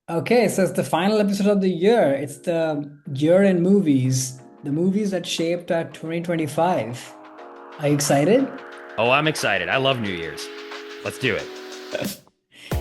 Okay, so it's the final episode of the year. It's the year in movies, the movies that shaped our 2025. Are you excited? Oh, I'm excited. I love New Year's. Let's do it.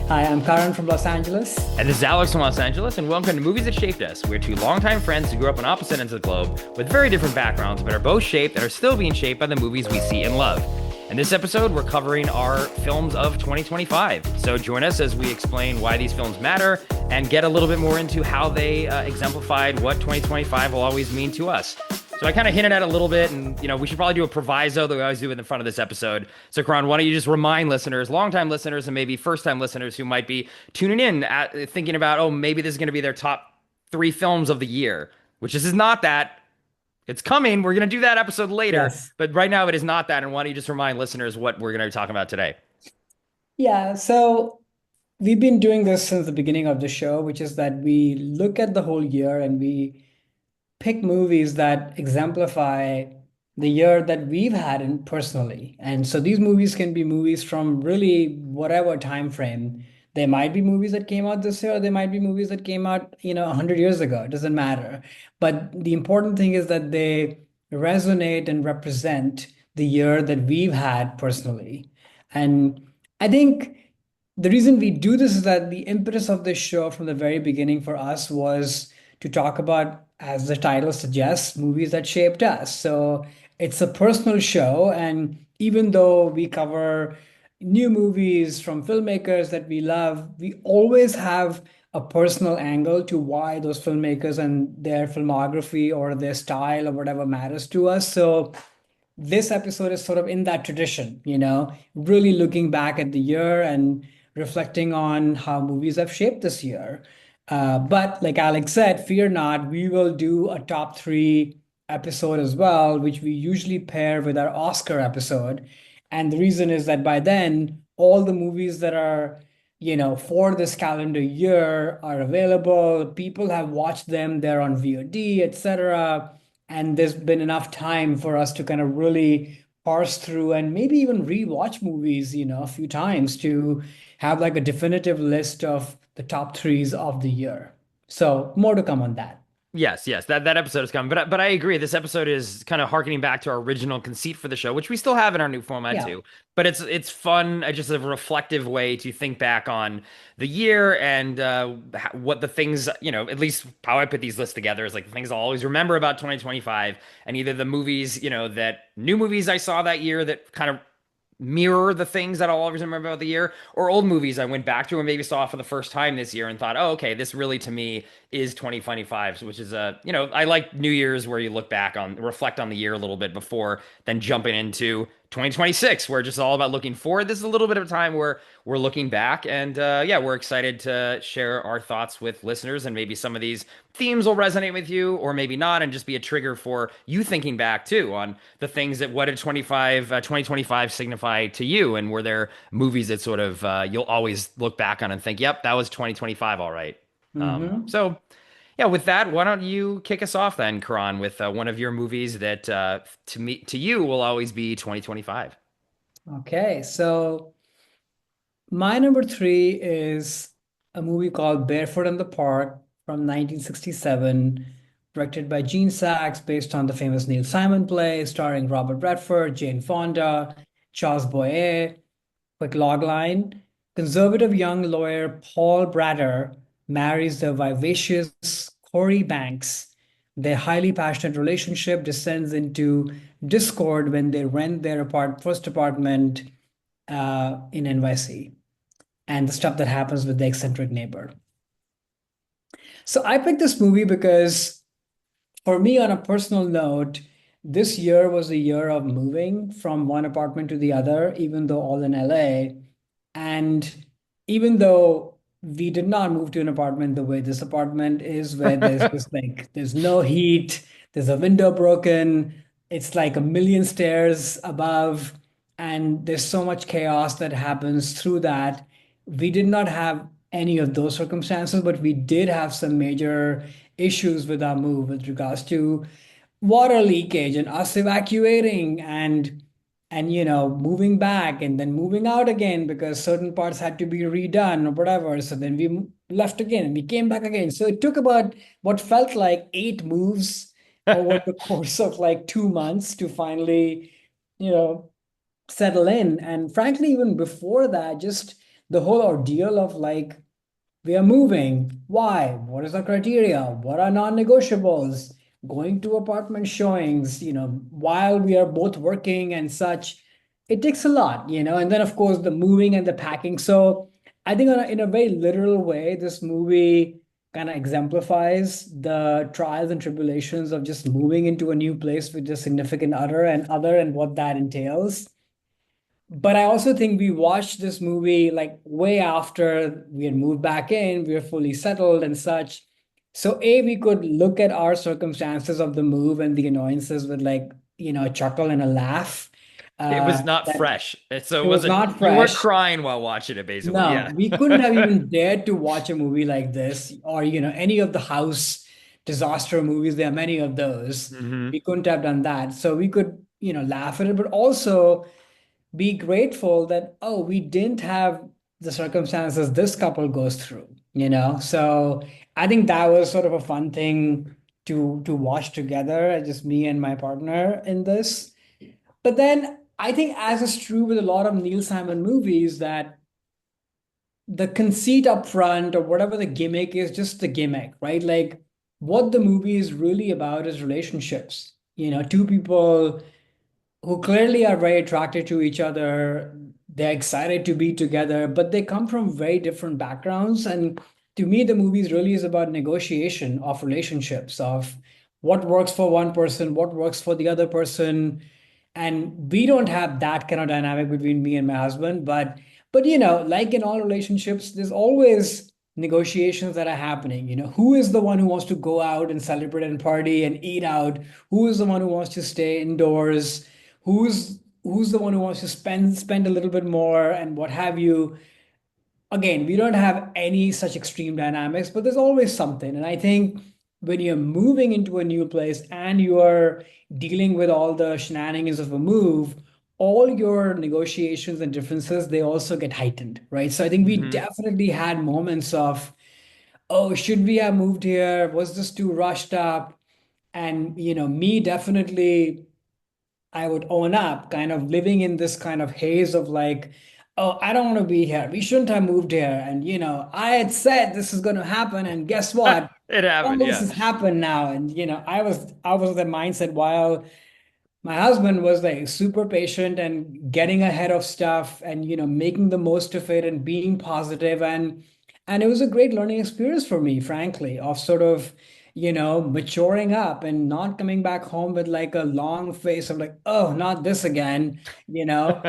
Hi, I'm Karan from Los Angeles. And this is Alex from Los Angeles, and welcome to Movies That Shaped Us. We're two longtime friends who grew up on opposite ends of the globe with very different backgrounds, but are both shaped and are still being shaped by the movies we see and love. In this episode, we're covering our films of 2025. So join us as we explain why these films matter and get a little bit more into how they exemplified what 2025 will always mean to us. So I kind of hinted at it a little bit, and we should probably do a proviso that we always do in the front of this episode. So, Karan, why don't you just remind listeners, longtime listeners, and maybe first-time listeners who might be tuning in, thinking about, oh, maybe this is going to be their top three films of the year, which this is not that. It's coming. We're going to do that episode later, Yes. but right now it is not that. And why don't you just remind listeners what we're going to be talking about today? Yeah, so we've been doing this since the beginning of the show, which is that we look at the whole year and we pick movies that exemplify the year that we've had in personally. And so these movies can be movies from really whatever time frame. They might be movies that came out this year, or they might be movies that came out, 100 years ago. It doesn't matter. But the important thing is that they resonate and represent the year that we've had personally. And I think the reason we do this is that the impetus of this show from the very beginning for us was to talk about, as the title suggests, movies that shaped us. So it's a personal show. And even though we cover new movies from filmmakers that we love, we always have a personal angle to why those filmmakers and their filmography or their style or whatever matters to us. So this episode is sort of in that tradition, really looking back at the year and reflecting on how movies have shaped this year. But like Alex said, fear not, we will do a top three episode as well, which we usually pair with our Oscar episode. And the reason is that by then, all the movies that are, for this calendar year are available. People have watched them, they're on VOD, etc. And there's been enough time for us to kind of really parse through and maybe even rewatch movies, a few times to have like a definitive list of the top threes of the year. So more to come on that. Yes, yes, that episode is coming. But I agree. This episode is kind of harkening back to our original conceit for the show, which we still have in our new format Yeah. too. But it's fun, just a reflective way to think back on the year and what the things, at least how I put these lists together is like the things I'll always remember about 2025, and either the movies, that new movies I saw that year that kind of mirror the things that I'll always remember about the year, or old movies I went back to and maybe saw for the first time this year and thought, oh, okay, this really to me is 2025, which is I like New Year's where you look back on, reflect on the year a little bit before then jumping into 2026, where it's just all about looking forward. This is a little bit of a time where we're looking back, and yeah, we're excited to share our thoughts with listeners, and maybe some of these themes will resonate with you, or maybe not, and just be a trigger for you thinking back too on the things that what did 2025 signify to you, and were there movies that sort of you'll always look back on and think, yep, that was 2025, all right. Hmm. So yeah, with that, why don't you kick us off then, Karan, with one of your movies that to you will always be 2025. Okay. So my number three is a movie called Barefoot in the Park from 1967, directed by Gene Saks, based on the famous Neil Simon play, starring Robert Redford, Jane Fonda, Charles Boyer. Quick logline: conservative young lawyer Paul Bratter marries the vivacious Corey Banks. Their highly passionate relationship descends into discord when they rent their first apartment in NYC, and the stuff that happens with the eccentric neighbor. So I picked this movie because, for me, on a personal note, this year was a year of moving from one apartment to the other, even though all in LA. And even though we did not move to an apartment the way this apartment is, where there's just like, there's no heat, there's a window broken, it's like a million stairs above, and there's so much chaos that happens through that. We did not have any of those circumstances, but we did have some major issues with our move with regards to water leakage and us evacuating and moving back and then moving out again because certain parts had to be redone or whatever. So then we left again and we came back again. So it took about what felt like 8 moves over the course of like 2 months to finally, you know, settle in. And frankly, even before that, just the whole ordeal of like, we are moving. Why? What is the criteria? What are non-negotiables? Going to apartment showings, while we are both working and such, it takes a lot, and then of course the moving and the packing. So I think in a very literal way, this movie kind of exemplifies the trials and tribulations of just moving into a new place with a significant other and what that entails. But I also think we watched this movie like way after we had moved back in, we were fully settled and such. So A, we could look at our circumstances of the move and the annoyances with like, a chuckle and a laugh. It was not That fresh. So it it was wasn't, not you weren't fresh. crying while watching it, basically. No, Yeah. we couldn't have even dared to watch a movie like this or, any of the house disaster movies. There are many of those. Hmm. We couldn't have done that. So we could, laugh at it, but also be grateful that, oh, we didn't have the circumstances this couple goes through, so I think that was sort of a fun thing to watch together, just me and my partner in this. But then I think, as is true with a lot of Neil Simon movies, that the conceit up front or whatever the gimmick is just the gimmick, right? Like, what the movie is really about is relationships, two people who clearly are very attracted to each other. They're excited to be together, but they come from very different backgrounds. And to me, the movies really is about negotiation of relationships, of what works for one person, what works for the other person. And we don't have that kind of dynamic between me and my husband, but like in all relationships, there's always negotiations that are happening. Who is the one who wants to go out and celebrate and party and eat out? Who is the one who wants to stay indoors? Who's the one who wants to spend a little bit more and what have you? Again, we don't have any such extreme dynamics, but there's always something. And I think when you're moving into a new place and you are dealing with all the shenanigans of a move, all your negotiations and differences, they also get heightened, right? So I think we Hmm. definitely had moments of, oh, should we have moved here? Was this too rushed up? And me definitely, I would own up, kind of living in this kind of haze of like, oh, I don't want to be here. We shouldn't have moved here. And, I had said this is going to happen. And guess what? It happened. All this Yeah. has happened now. And, I was of the mindset while my husband was like super patient and getting ahead of stuff and making the most of it and being positive, and it was a great learning experience for me, frankly, of sort of maturing up and not coming back home with like a long face of like, oh, not this again. you know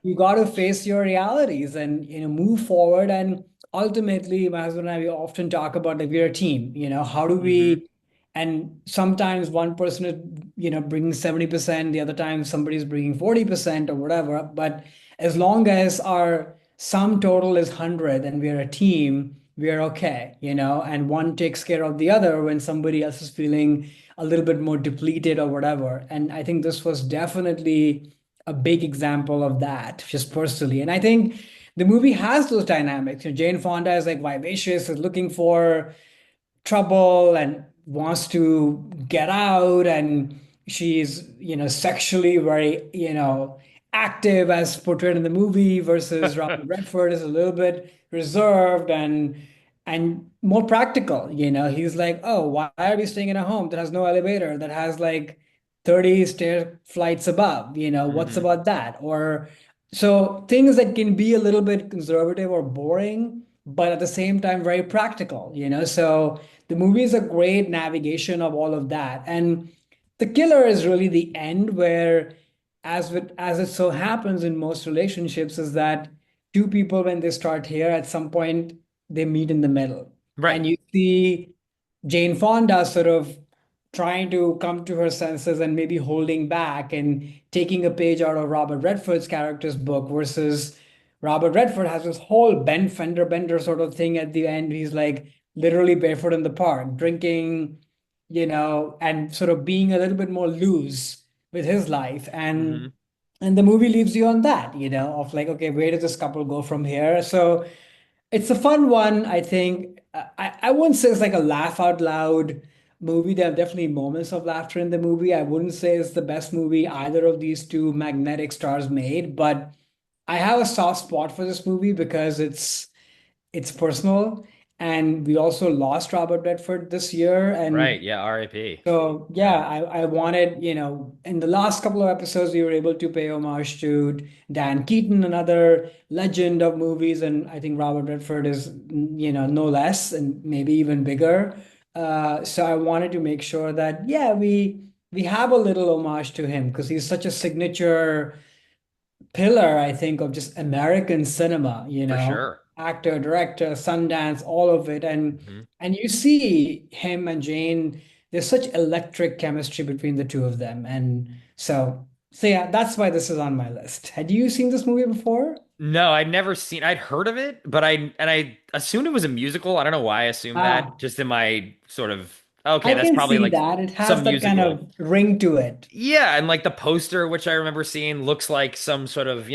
you got to face your realities and move forward. And ultimately, my husband and I, we often talk about like we're a team. How do Hmm. we, and sometimes one person is bringing 70%, the other time somebody's bringing 40% or whatever. But as long as our sum total is 100 and we're a team, we're okay. And one takes care of the other when somebody else is feeling a little bit more depleted or whatever. And I think this was definitely a big example of that, just personally. And I think the movie has those dynamics. Jane Fonda is like vivacious, is looking for trouble and wants to get out, and she's sexually very active as portrayed in the movie, versus Robert Redford is a little bit reserved and more practical. He's like, oh, why are we staying in a home that has no elevator, that has like 30 stair flights above? What's Hmm. about that? Or so things that can be a little bit conservative or boring, but at the same time very practical. So the movie is a great navigation of all of that. And the killer is really the end, where, as it so happens in most relationships, is that two people, when they start here, at some point they meet in the middle. Right. And you see Jane Fonda sort of trying to come to her senses and maybe holding back and taking a page out of Robert Redford's character's book, versus Robert Redford has this whole bend fender bender sort of thing at the end. He's like literally barefoot in the park, drinking, and sort of being a little bit more loose with his life. And Hmm. and the movie leaves you on that, of like, okay, where does this couple go from here? So it's a fun one, I think. I wouldn't say it's like a laugh out loud movie. There are definitely moments of laughter in the movie. I wouldn't say it's the best movie either of these two magnetic stars made, but I have a soft spot for this movie because it's personal. And we also lost Robert Redford this year. Right. And Yeah. R.I.P. so yeah, Yeah. I wanted, in the last couple of episodes, we were able to pay homage to Dan Keaton, another legend of movies, and I think Robert Redford is, no less and maybe even bigger. So I wanted to make sure that yeah, we have a little homage to him because he's such a signature pillar, I think, of just American cinema, For sure. actor, director, Sundance, all of it. And Mhm. and you see him and Jane, there's such electric chemistry between the two of them. And so yeah, that's why this is on my list. Had you seen this movie before? No, I'd never seen. I'd heard of it, but I assumed it was a musical. I don't know why I assumed that. Ah, Just in my sort of okay, I that's can probably see like that. It has some that kind musical. of ring to it. Yeah, and like the poster, which I remember seeing, looks like some sort of,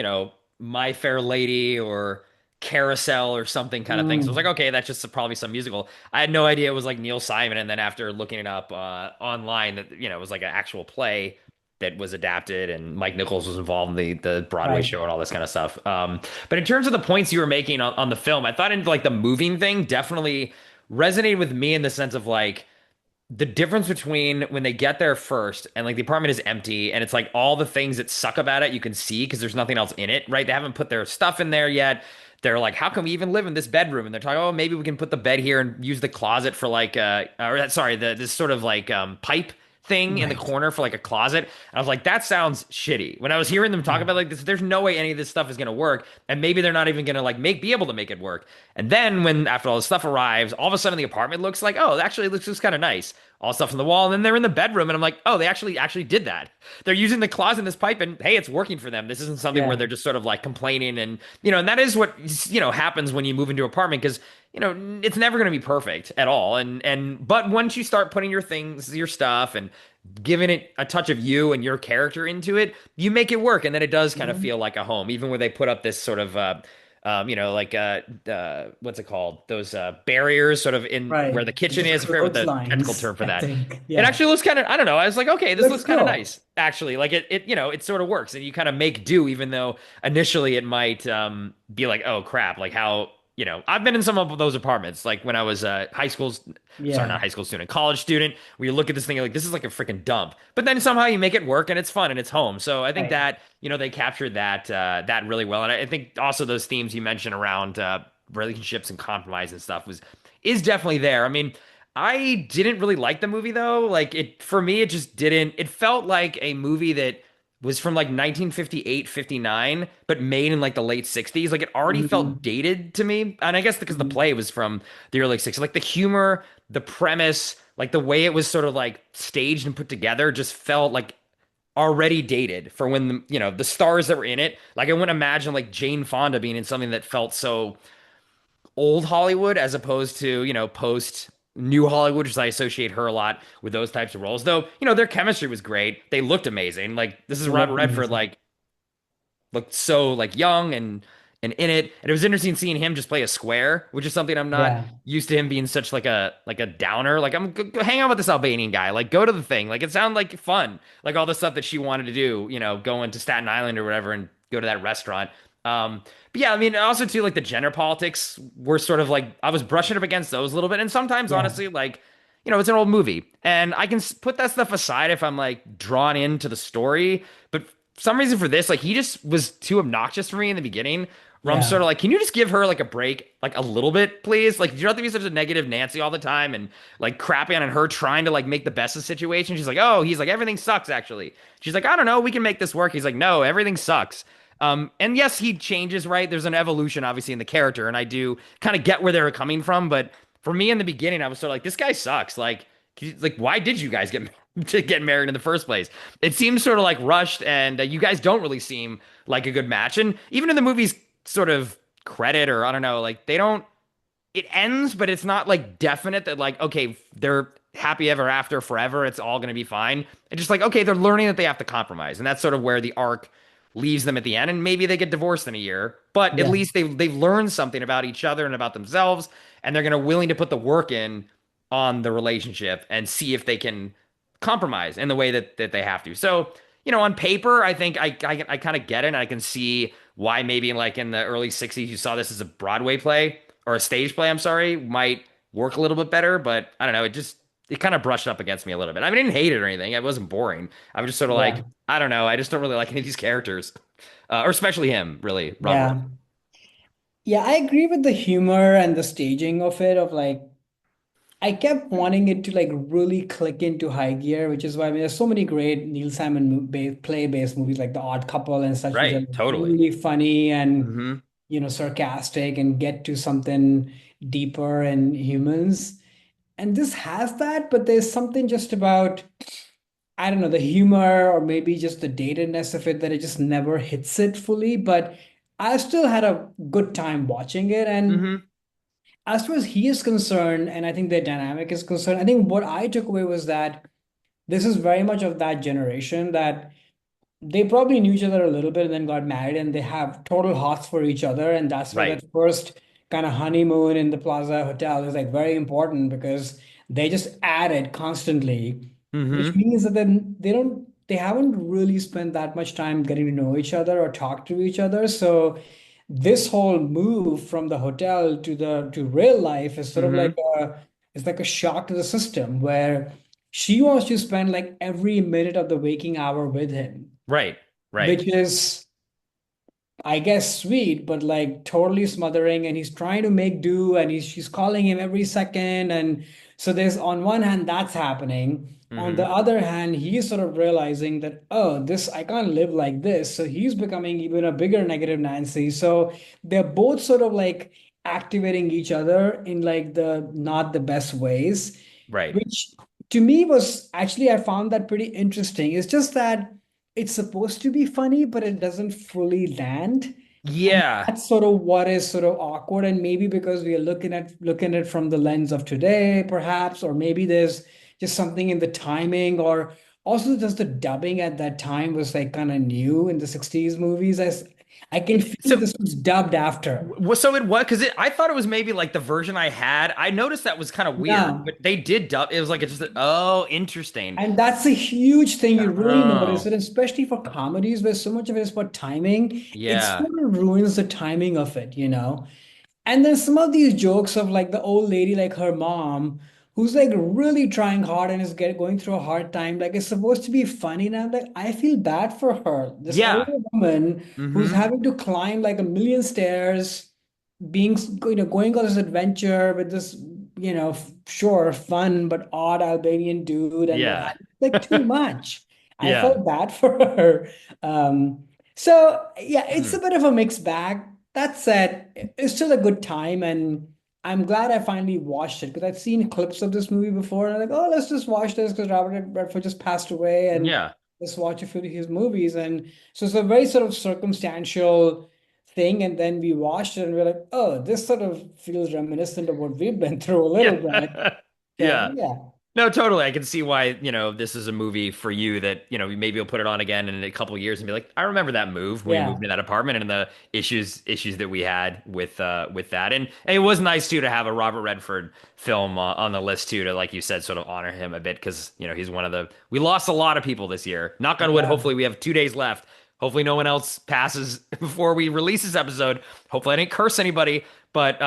My Fair Lady or Carousel or something kind of thing. So I was like, Mm, okay, that's just probably some musical. I had no idea it was like Neil Simon, and then after looking it up online, that it was like an actual play that was adapted, and Mike Nichols was involved in the Broadway right. show and all this kind of stuff. But in terms of the points you were making on the film, I thought in like the moving thing definitely resonated with me in the sense of like the difference between when they get there first and like the apartment is empty and it's like all the things that suck about it you can see because there's nothing else in it, right? They haven't put their stuff in there yet. They're like, how can we even live in this bedroom? And they're talking, oh, maybe we can put the bed here and use the closet for like or sorry, this sort of like pipe thing in the Right. corner for like a closet. And I was like, that sounds shitty. When I was hearing them talk Yeah. about like this, there's no way any of this stuff is gonna work. And maybe they're not even gonna like be able to make it work. And then when after all the stuff arrives, all of a sudden the apartment looks like, oh, actually it looks kind of nice. All stuff on the wall, and then they're in the bedroom, and I'm like, oh, they actually did that. They're using the closet in this pipe, and hey, it's working for them. This isn't something where Yeah. they're just sort of like complaining, and and that is what happens when you move into an apartment because it's never going to be perfect at all, and but once you start putting your things, your stuff, and giving it a touch of you and your character into it, you make it work, and then it does kind of Mhm. feel like a home, even where they put up this sort of like what's it called? Those barriers sort of in where Right. the kitchen Just is. I forget what the technical clotheslines, term for I that. think. It Yeah. actually looks kind of, I don't know. I was like, okay, this Looks looks kind of cool. nice, actually. Like it sort of works, and you kind of make do, even though initially it might be like, oh crap, like how, I've been in some of those apartments, like when I was a sorry, not Yeah. high school student, college student, where you look at this thing, you're like, this is like a freaking dump. But then somehow you make it work and it's fun and it's home. So I think Right. that, they captured that really well. And I think also those themes you mentioned around relationships and compromise and stuff is definitely there. I mean, I didn't really like the movie though. Like it for me, it just didn't. It felt like a movie that was from like 1958, 59, but made in like the late 60s. Like it already felt Mhm. dated to me. And I guess because the Mhm. play was from the early 60s. Like the humor, the premise, like the way it was sort of like staged and put together just felt like already dated for when the stars that were in it. Like I wouldn't imagine like Jane Fonda being in something that felt so old Hollywood as opposed to, post new Hollywood, because I associate her a lot with those types of roles. Though, their chemistry was great. They looked amazing. Like this is It Robert looked Redford, amazing. like looked so like young and in it. And it was interesting seeing him just play a square, which is something I'm not Yeah. used to him being such like a downer. Like I'm go hang out with this Albanian guy. Like go to the thing. Like it sounded like fun. Like all the stuff that she wanted to do, going to Staten Island or whatever and go to that restaurant. But yeah, I mean, also too, like the gender politics were sort of like I was brushing up against those a little bit, and sometimes Yeah. honestly, like it's an old movie, and I can put that stuff aside if I'm like drawn into the story. But some reason for this, like he just was too obnoxious for me in the beginning. Where I'm sort Yeah. of like, can you just give her like a break, like a little bit, please? Like, you don't have to be such a negative Nancy all the time and like crapping on her trying to like make the best of the situation. She's like, oh, he's like, everything sucks actually. She's like, I don't know, we can make this work. He's like, no, everything sucks. And yes, he changes, right? There's an evolution, obviously, in the character, and I do kind of get where they were coming from. But for me, in the beginning, I was sort of like, this guy sucks. Like, why did you guys get to get married in the first place? It seems sort of like rushed, and you guys don't really seem like a good match. And even in the movie's sort of credit, or I don't know, like they don't. It ends, but it's not like definite that like okay, they're happy ever after forever. It's all going to be fine. It's just like okay, they're learning that they have to compromise, and that's sort of where the arc leaves them at the end, and maybe they get divorced in a year, but at Yeah. least they've learned something about each other and about themselves, and they're gonna willing to put the work in on the relationship and see if they can compromise in the way that they have to. So, on paper, I think I kind of get it, and I can see why maybe like in the early 60s you saw this as a Broadway play or a stage play, I'm sorry, might work a little bit better, but I don't know, it kind of brushed up against me a little bit. I mean, I didn't hate it or anything. It wasn't boring. I was just sort of like, Yeah. I don't know, I just don't really like any of these characters. Or especially him, really, Robert. Yeah. Yeah, I agree with the humor and the staging of it, of like I kept wanting it to like really click into high gear, which is why I mean there's so many great Neil Simon play-based movies like The Odd Couple and such, which are Right, totally. really funny and Hmm. sarcastic and get to something deeper in humans. And this has that, but there's something just about, I don't know, the humor or maybe just the datedness of it that it just never hits it fully. But I still had a good time watching it. And Hmm. as far as he is concerned, and I think the dynamic is concerned, I think what I took away was that this is very much of that generation that they probably knew each other a little bit and then got married and they have total hots for each other. And that's why Right. that first kind of honeymoon in the Plaza Hotel is like very important because they just add it constantly, which Hmm. means that then they haven't really spent that much time getting to know each other or talk to each other. So this whole move from the hotel to real life is sort of like Hmm. a shock to the system where she wants to spend like every minute of the waking hour with him, Right. Right. which is, I guess, sweet, but like totally smothering. And he's trying to make do, and she's calling him every second. And so there's on one hand that's happening. On the Hmm. other hand, he's sort of realizing that, oh, this I can't live like this. So he's becoming even a bigger negative Nancy. So they're both sort of like activating each other in like the not the best ways, Right. which to me was actually I found that pretty interesting. It's just that it's supposed to be funny, but it doesn't fully land. And Yeah. that's sort of what is sort of awkward. And maybe because we are looking at it from the lens of today, perhaps, or maybe there's just something in the timing, or also just the dubbing at that time was like kind of new in the 60s movies. I can feel So this was dubbed after. So it was because I thought it was maybe like the version I had. I noticed that was kind of weird, but No. they did dub. It was like oh, interesting. And that's a huge thing you really notice Oh, it, especially for comedies where so much of it is about timing. It yeah, sort of ruins the timing of it. And then some of these jokes of like the old lady, like her mom, who's like really trying hard and is going through a hard time. Like it's supposed to be funny. And I'm like, I feel bad for her. This yeah. older woman who's Hmm. having to climb like a million stairs, going on this adventure with this, sure, fun but odd Albanian dude and what Yeah. have you. Like too much. I Yeah. felt bad for her. So yeah, it's Hmm. a bit of a mixed bag. That said, it's still a good time, and I'm glad I finally watched it because I'd seen clips of this movie before, and I'm like, oh, let's just watch this because Robert Redford just passed away, and Yeah. let's watch a few of his movies. And so it's a very sort of circumstantial thing, and then we watched it, and we're like, oh, this sort of feels reminiscent of what we've been through a little bit. Yeah. So Yeah. yeah, No, totally. I can see why, this is a movie for you that, maybe you'll put it on again in a couple of years and be like, I remember that move when we moved yeah, into that apartment and the issues that we had with that. And it was nice too to have a Robert Redford film on the list too to, like you said, sort of honor him a bit because, he's one of we lost a lot of people this year. Knock on wood, yeah. hopefully we have 2 days left. Hopefully no one else passes before we release this episode. Hopefully I didn't curse anybody, but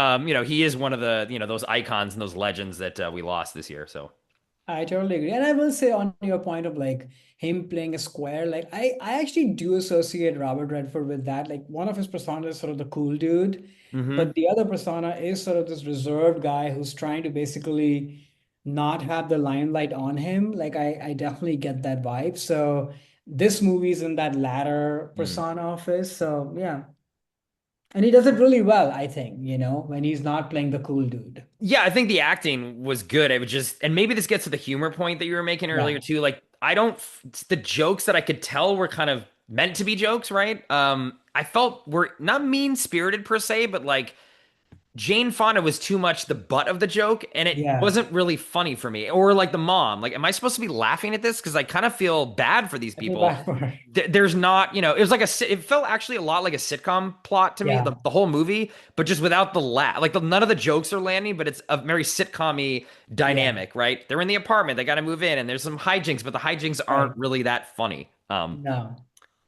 he is one of the, those icons and those legends that we lost this year. So. I totally agree. And I will say on your point of like him playing a square, like I actually do associate Robert Redford with that. Like one of his personas is sort of the cool dude, Hmm. but the other persona is sort of this reserved guy who's trying to basically not have the limelight on him. Like I definitely get that vibe. So this movie's in that latter persona of his. So yeah. And he does it really well, I think, when he's not playing the cool dude. Yeah, I think the acting was good. It was just, and maybe this gets to the humor point that you were making earlier Yeah. too. Like, I don't, the jokes that I could tell were kind of meant to be jokes, right? I felt were not mean spirited per se, but like Jane Fonda was too much the butt of the joke, and it Yeah. wasn't really funny for me. Or like the mom. Like, am I supposed to be laughing at this? Because I kind of feel bad for these I feel people. bad for her. There's not, it was like it felt actually a lot like a sitcom plot to me, Yeah. the whole movie, but just without the laugh. Like none of the jokes are landing, but it's a very sitcom-y Yeah. dynamic, right? They're in the apartment, they got to move in, and there's some hijinks, but the hijinks Right. aren't really that funny. No,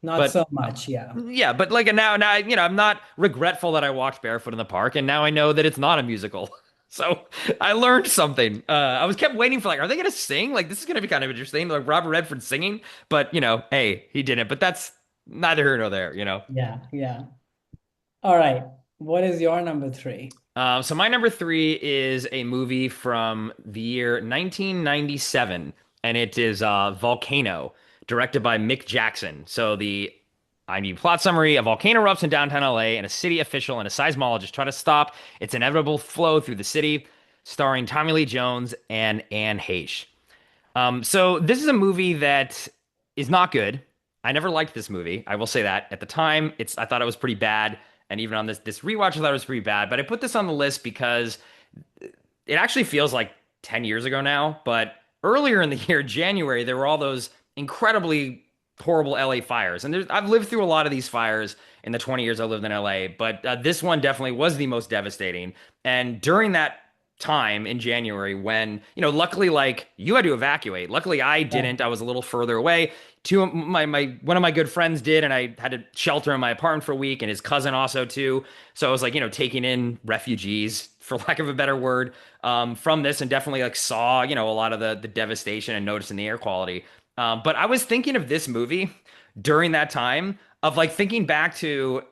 not But so much. Yeah. yeah, but like now, I'm not regretful that I watched Barefoot in the Park, and now I know that it's not a musical. So I learned something. I was kept waiting for like, are they gonna sing? Like this is gonna be kind of interesting, like Robert Redford singing. But hey, he didn't. But that's neither here nor there. Yeah. Yeah. All right. What is your number three? So my number three is a movie from the year 1997, and it is Volcano, directed by Mick Jackson. So the IMDb plot summary: a volcano erupts in downtown LA, and a city official and a seismologist try to stop its inevitable flow through the city, starring Tommy Lee Jones and Anne Heche. So this is a movie that is not good. I never liked this movie. I will say that. At the time, I thought it was pretty bad, and even on this rewatch, I thought it was pretty bad. But I put this on the list because it actually feels like 10 years ago now. But earlier in the year, January, there were all those incredibly horrible LA fires, and I've lived through a lot of these fires in the 20 years I lived in LA. But this one definitely was the most devastating. And during that time in January when, luckily like you had to evacuate. Luckily I Yeah. didn't. I was a little further away. Two of my one of my good friends did, and I had to shelter in my apartment for a week, and his cousin also too. So I was like, taking in refugees, for lack of a better word, from this, and definitely like saw, a lot of the devastation and noticing the air quality. But I was thinking of this movie during that time of like thinking back to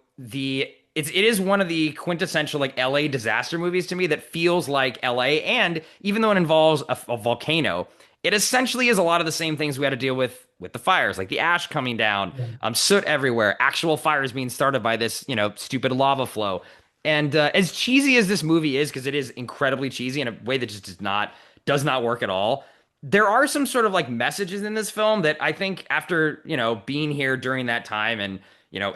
it is one of the quintessential like LA disaster movies to me that feels like LA, and even though it involves a volcano, it essentially is a lot of the same things we had to deal with the fires, like the ash coming down, Yeah. soot everywhere, actual fires being started by this stupid lava flow. And as cheesy as this movie is, because it is incredibly cheesy in a way that just does not work at all, there are some sort of like messages in this film that I think after, being here during that time and,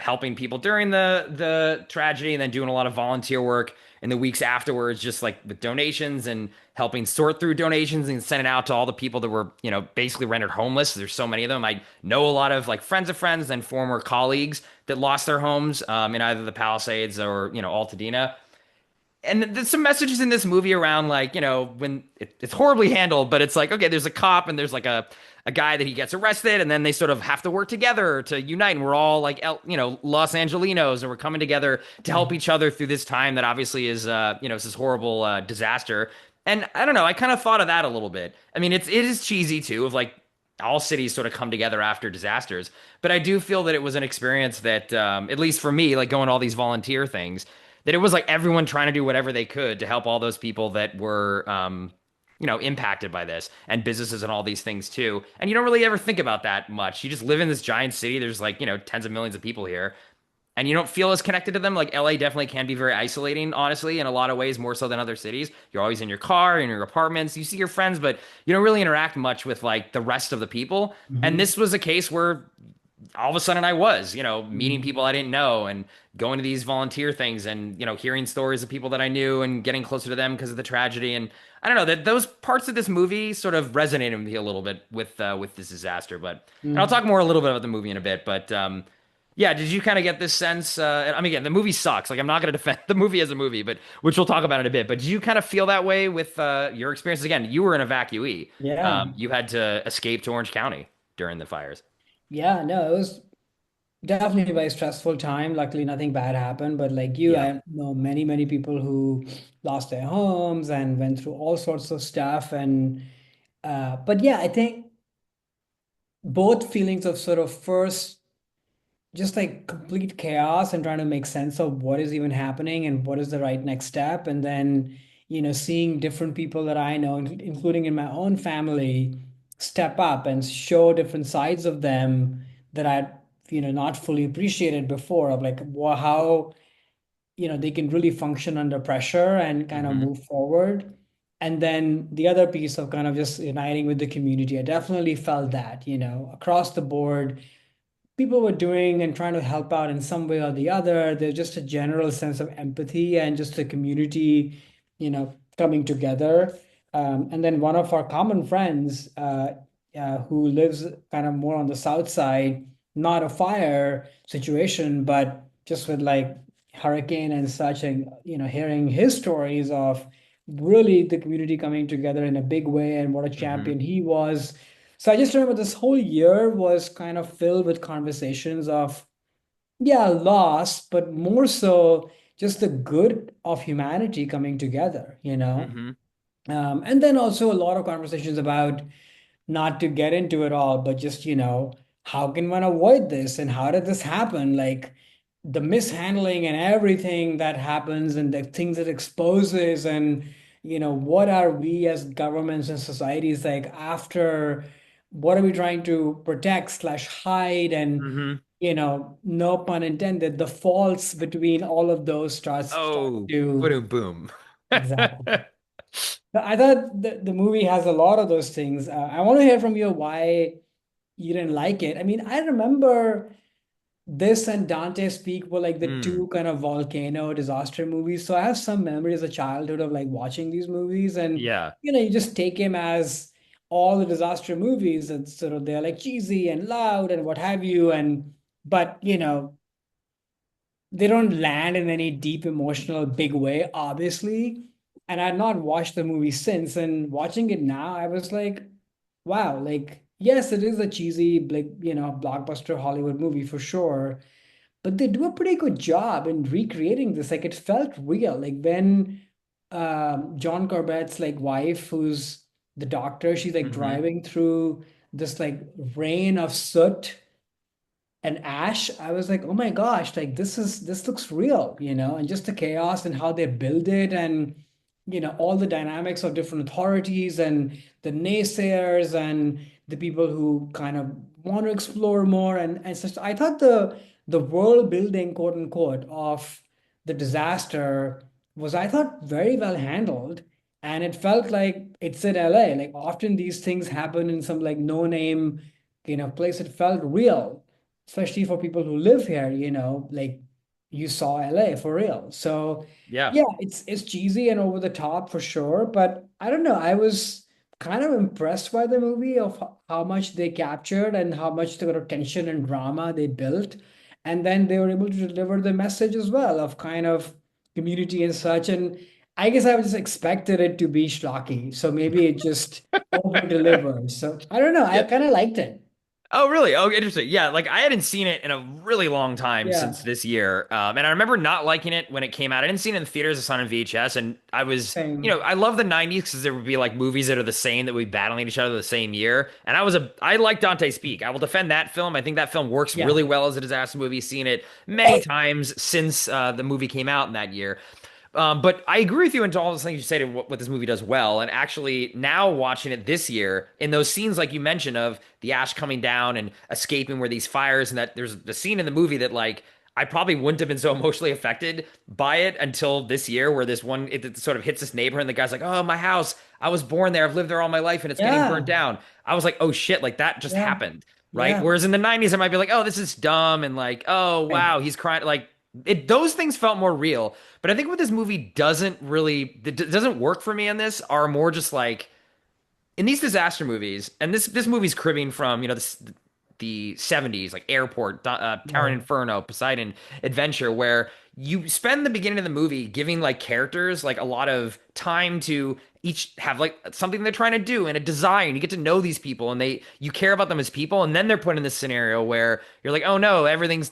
helping people during the tragedy and then doing a lot of volunteer work in the weeks afterwards, just like with donations and helping sort through donations and send it out to all the people that were, basically rendered homeless. There's so many of them. I know a lot of like friends of friends and former colleagues that lost their homes in either the Palisades or, Altadena. And there's some messages in this movie around like when it's horribly handled, but it's like, okay, there's a cop and there's like a guy that he gets arrested, and then they sort of have to work together to unite, and we're all like Los Angelinos, and we're coming together to help Yeah. each other through this time that obviously is it's this horrible disaster. And I don't know, I kind of thought of that a little bit. I mean, it is cheesy too, of like all cities sort of come together after disasters, but I do feel that it was an experience that at least for me, like going to all these volunteer things, that it was like everyone trying to do whatever they could to help all those people that were impacted by this, and businesses and all these things too. And you don't really ever think about that much. You just live in this giant city. There's like, tens of millions of people here, and you don't feel as connected to them. Like LA definitely can be very isolating, honestly, in a lot of ways, more so than other cities. You're always in your car, in your apartments, you see your friends, but you don't really interact much with like the rest of the people. And Hmm. this was a case where all of a sudden I was, meeting Hmm. people I didn't know and going to these volunteer things and, hearing stories of people that I knew and getting closer to them because of the tragedy. And I don't know, that those parts of this movie sort of resonated with me a little bit with this disaster. But and I'll talk more a little bit about the movie in a bit. But yeah, did you kind of get this sense? I mean, again, the movie sucks. Like, I'm not going to defend the movie as a movie, but which we'll talk about in a bit. But did you kind of feel that way with your experiences? Again, you were an evacuee. Yeah. You had to escape to Orange County during the fires. Yeah. No, it was definitely a very stressful time. Luckily, nothing bad happened. But like you, Yeah. I know many, many people who lost their homes and went through all sorts of stuff. And but yeah, I think both feelings of sort of first just like complete chaos and trying to make sense of what is even happening and what is the right next step. And then, seeing different people that I know, including in my own family, step up and show different sides of them that I, not fully appreciated before, of like how, they can really function under pressure and kind of Hmm. move forward. And then the other piece of kind of just uniting with the community, I definitely felt that, across the board people were doing and trying to help out in some way or the other. There's just a general sense of empathy and just a community, coming together. And then one of our common friends, who lives kind of more on the south side, not a fire situation, but just with like hurricane and such, and hearing his stories of really the community coming together in a big way and what a Hmm. champion he was. So I just remember this whole year was kind of filled with conversations of, yeah, loss, but more so just the good of humanity coming together. Hmm. And then also a lot of conversations about, not to get into it all, but just, how can one avoid this and how did this happen? Like the mishandling and everything that happens and the things it exposes, and, what are we as governments and societies like after, what are we trying to protect slash hide? And, Hmm. no pun intended, the faults between all of those start Oh, to boom, boom. exactly. But I thought the movie has a lot of those things. I want to hear from you why you didn't like it. I mean, I remember this and Dante Speak were like the Mm, two kind of volcano disaster movies. So I have some memories of childhood of like watching these movies, and yeah. you just take him as all the disaster movies, and sort of they're like cheesy and loud and what have you. And but they don't land in any deep emotional big way, obviously. And I'd not watched the movie since. And watching it now, I was like, wow, like, yes, it is a cheesy, like, blockbuster Hollywood movie for sure. But they do a pretty good job in recreating this. Like, it felt real. Like when John Corbett's like wife, who's the doctor, she's like Hmm. driving through this like rain of soot and ash. I was like, oh my gosh, like this looks real, and just the chaos and how they build it, and all the dynamics of different authorities and the naysayers and the people who kind of want to explore more, and such. I thought the world building, quote unquote, of the disaster was, I thought, very well handled. And it felt like it's in LA. Like often these things happen in some like no name, place. It felt real, especially for people who live here, like you saw LA for real. So Yeah. yeah, it's cheesy and over the top for sure, but I don't know. I was kind of impressed by the movie of how much they captured and how much the kind of tension and drama they built. And then they were able to deliver the message as well of kind of community and such. And I guess I just expected it to be schlocky. So maybe it just over delivers. So I don't know. I Yeah. kind of liked it. Oh, really? Oh, interesting. Yeah, like I hadn't seen it in a really long time Yeah. since this year. And I remember not liking it when it came out. I didn't see it in the theaters, I saw it on VHS. And I was, Same. I love the 90s because there would be like movies that are the same that would be battling each other the same year. And I like Dante Speak. I will defend that film. I think that film works Yeah. really well as a disaster movie. Seen it many times since the movie came out in that year. But I agree with you into all the things you say to what this movie does well. And actually, now watching it this year, in those scenes like you mentioned of the ash coming down and escaping where these fires, and that there's the scene in the movie that like I probably wouldn't have been so emotionally affected by it until this year, where this one it sort of hits this neighbor, and the guy's like, "Oh, my house, I was born there, I've lived there all my life, and it's getting burnt Yeah. down." I was like, "Oh shit!" Like that just Yeah. happened, right? Yeah. Whereas in the 90s, I might be like, "Oh, this is dumb," and like, "Oh, Right. wow, he's crying." Like those things felt more real. But I think what this movie doesn't really that doesn't work for me on this are more just like in these disaster movies, and this movie's cribbing from the 70s, like Airport, Tower Right. Inferno, Poseidon Adventure, where you spend the beginning of the movie giving like characters like a lot of time to each have like something they're trying to do and a desire, and you get to know these people, and you care about them as people, and then they're put in this scenario where you're like, oh no,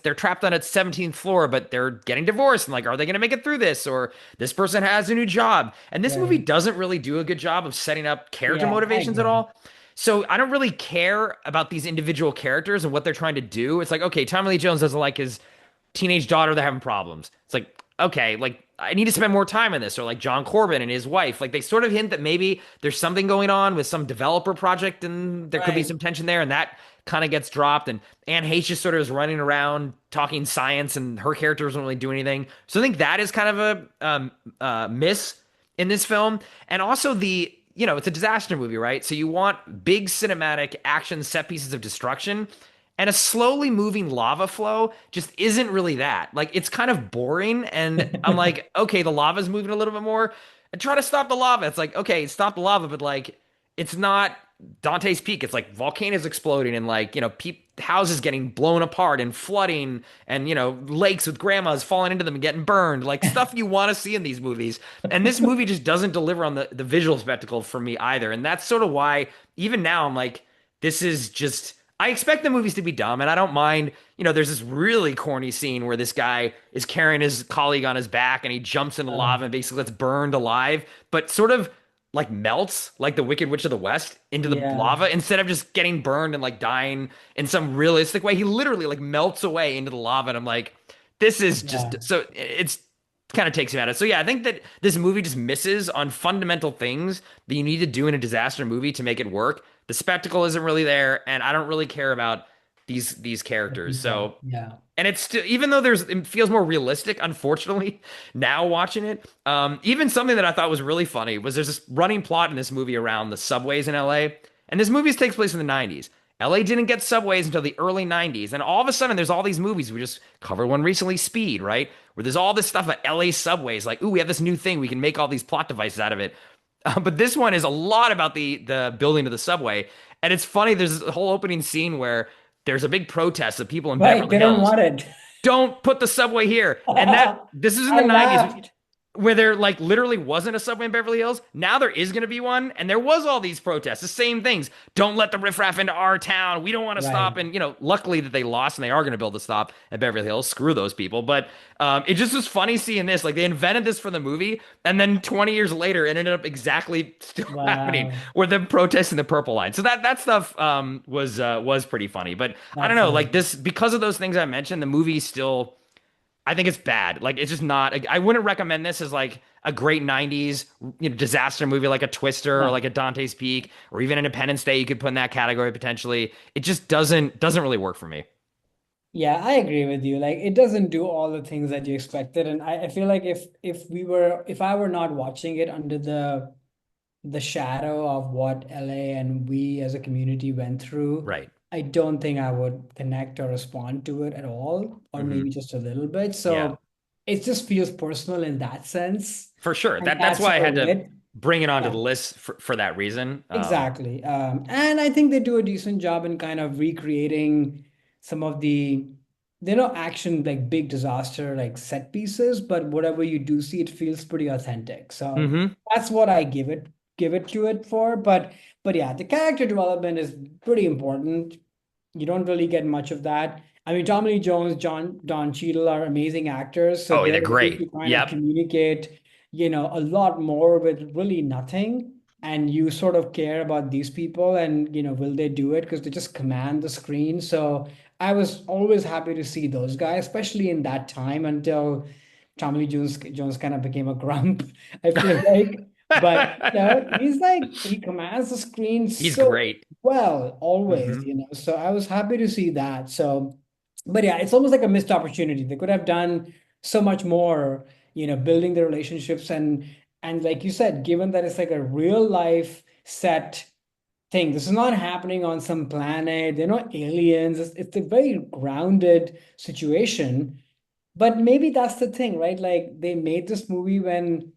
they're trapped on a 17th floor, but they're getting divorced, and like, are they going to make it through this, or this person has a new job? And this movie Right. doesn't really do a good job of setting up character Yeah, I motivations at agree. all. So I don't really care about these individual characters and what they're trying to do. It's like, okay, Tommy Lee Jones doesn't like his teenage daughter, they're having problems. It's like, okay, like I need to spend more time in this. Or like John Corbin and his wife. Like they sort of hint that maybe there's something going on with some developer project and there could be Right. some tension there, and that kind of gets dropped. And Anne Hayes just sort of is running around talking science, and her character doesn't really do anything. So I think that is kind of miss in this film. And also it's a disaster movie, right? So you want big cinematic action set pieces of destruction. And a slowly moving lava flow just isn't really that. Like it's kind of boring. And I'm like, okay, the lava's moving a little bit more. And try to stop the lava. It's like, okay, stop the lava, but like it's not Dante's Peak. It's like volcanoes exploding and like, houses getting blown apart and flooding and, lakes with grandmas falling into them and getting burned. Like stuff you want to see in these movies. And this movie just doesn't deliver on the visual spectacle for me either. And that's sort of why even now I'm like, this is just I expect the movies to be dumb, and I don't mind. There's this really corny scene where this guy is carrying his colleague on his back, and he jumps into lava and basically gets burned alive, but sort of like melts like the Wicked Witch of the West into the Yeah, lava instead of just getting burned and like dying in some realistic way. He literally like melts away into the lava, and I'm like, this is just yeah, so it's kind of takes me out of it. So yeah, I think that this movie just misses on fundamental things that you need to do in a disaster movie to make it work. The spectacle isn't really there, and I don't really care about these the characters. people. So, Yeah. and it's still even though it feels more realistic, unfortunately, now watching it. Even something that I thought was really funny was there's this running plot in this movie around the subways in LA, and this movie takes place in the 90s. LA didn't get subways until the early 90s, and all of a sudden there's all these movies. We just covered one recently, Speed, right? Where there's all this stuff at LA subways, like, ooh, we have this new thing, we can make all these plot devices out of it. But this one is a lot about the building of the subway, and it's funny. There's a whole opening scene where there's a big protest of people in Right. Beverly They don't Hills. want it. Don't put the subway here, and that this is in the I 90s, laughed. where there like literally wasn't a subway in Beverly Hills. Now there is going to be one, and there was all these protests, the same things. Don't let the riffraff into our town. We don't want to stop. Right. And luckily that they lost, and they are going to build a stop at Beverly Hills. Screw those people. But it just was funny seeing this. Like they invented this for the movie, and then 20 years later, it ended up exactly still happening, Wow. where them protesting the Purple Line. So that stuff was pretty funny. But I don't That's know, like hilarious. this because of those things I mentioned, the movie still. I think it's bad. Like it's just not. I wouldn't recommend this as like a great '90s disaster movie like a Twister or like No. a Dante's Peak or even Independence Day. You could put in that category potentially. It just doesn't really work for me. Yeah, I agree with you. Like it doesn't do all the things that you expected. And I feel like if I were not watching it under the shadow of what LA and we as a community went through, Right. I don't think I would connect or respond to it at all, or Hmm. maybe just a little bit. Yeah, So it just feels personal in that sense. for sure. And That's that's why I sort had of to it. bring it onto Yeah. the list for that reason. Exactly. And I think they do a decent job in kind of recreating some of they're not action like big disaster like set pieces, but whatever you do see, it feels pretty authentic. So Hmm. that's what I give it to it for. But yeah, the character development is pretty important. You don't really get much of that. I mean, Tommy Lee Jones, Don Cheadle are amazing actors, so Oh, they're they're able to great. kind of Yep. communicate, a lot more with really nothing. And you sort of care about these people, and will they do it? Because they just command the screen. So I was always happy to see those guys, especially in that time until Tommy Lee Jones kind of became a grump, I feel like. But he's like he commands the screen He's so great. well, always, Hmm. So I was happy to see that. So, but yeah, it's almost like a missed opportunity. They could have done so much more, building the relationships and like you said, given that it's like a real life set thing, this is not happening on some planet. They're not aliens. It's a very grounded situation. But maybe that's the thing, right? Like they made this movie when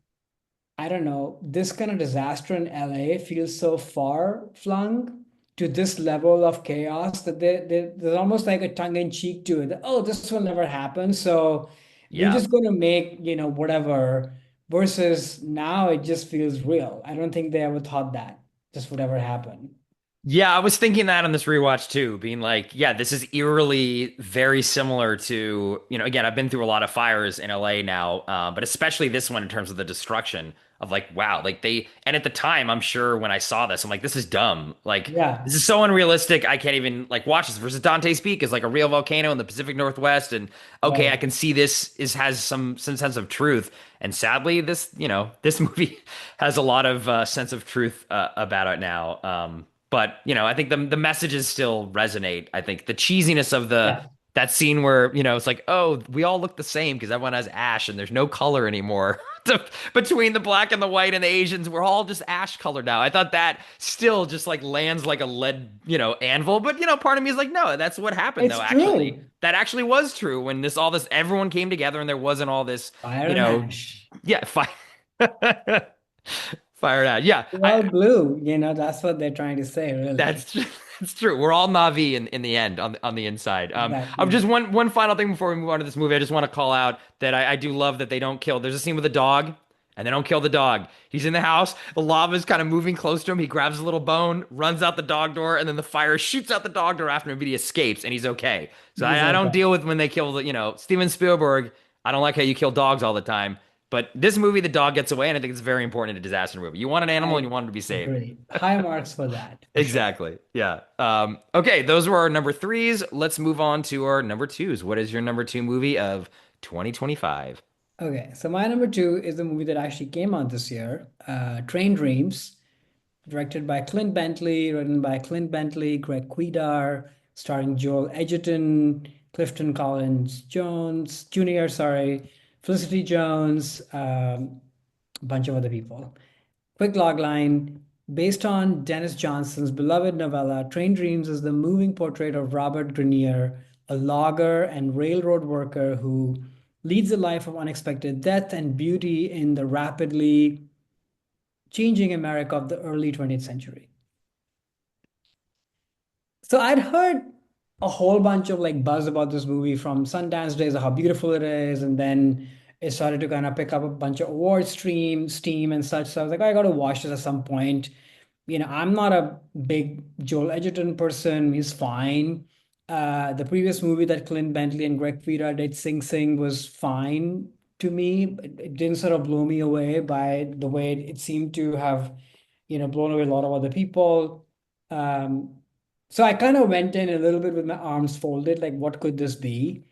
I don't know, this kind of disaster in LA feels so far flung to this level of chaos that there's almost like a tongue in cheek to it. That, oh, this will never happen. So we're Yeah. just going to make, whatever. Versus now it just feels real. I don't think they ever thought that this would ever happen. Yeah, I was thinking that on this rewatch too, being like, yeah, this is eerily very similar to, again, I've been through a lot of fires in LA now, but especially this one in terms of the destruction of like, wow, like and at the time, I'm sure when I saw this, I'm like, this is dumb. Like, Yeah. this is so unrealistic. I can't even like watch this versus Dante's Peak is like a real volcano in the Pacific Northwest. And okay, I Right. can see this has some sense of truth. And sadly, this movie has a lot of sense of truth about it now. But I think the messages still resonate. I think the cheesiness of the Yeah. that scene where it's like, oh, we all look the same because everyone has ash and there's no color anymore. between the black and the white and the Asians, we're all just ash colored now. I thought that still just like lands like a lead, anvil. But part of me is like, no, that's what happened It's though. Actually, true. that actually was true when all this everyone came together and there wasn't all this, Fire you and know, ash. yeah, fire, fired out. Yeah, I Well, blue, that's what they're trying to say, really. that's true. That's true. We're all Navi in the end on the inside. I'm Exactly. just one final thing before we move on to this movie. I just want to call out that I do love that they don't kill. There's a scene with a dog, and they don't kill the dog. He's in the house. The lava's kind of moving close to him. He grabs a little bone, runs out the dog door, and then the fire shoots out the dog door after him, but he escapes, and he's okay. So He's I don't okay. deal with when they kill Steven Spielberg. I don't like how you kill dogs all the time. But this movie, the dog gets away, and I think it's very important in a disaster movie. You want an animal, and I you want him to be saved. agree. High marks for that, for sure. Exactly. Yeah. Okay, those were our number threes. Let's move on to our number twos. What is your number two movie of 2025? Okay, so my number two is the movie that actually came out this year, Train Dreams, directed by Clint Bentley, written by Clint Bentley, Greg Kuidar, starring Joel Edgerton, Clifton Collins Jones Jr., sorry, Felicity Jones, a bunch of other people. Quick logline. Based on Dennis Johnson's beloved novella, Train Dreams is the moving portrait of Robert Grenier, a logger and railroad worker who leads a life of unexpected death and beauty in the rapidly changing America of the early 20th century. So I'd heard a whole bunch of like buzz about this movie from Sundance Days, how beautiful it is, and then it started to kind of pick up a bunch of award steam and such. So I was like, I got to watch this at some point. I'm not a big Joel Edgerton person. He's fine. The previous movie that Clint Bentley and Greg Vida did, Sing Sing, was fine to me. It didn't sort of blow me away by the way it seemed to have, blown away a lot of other people. Um, so I kind of went in a little bit with my arms folded, like, what could this be?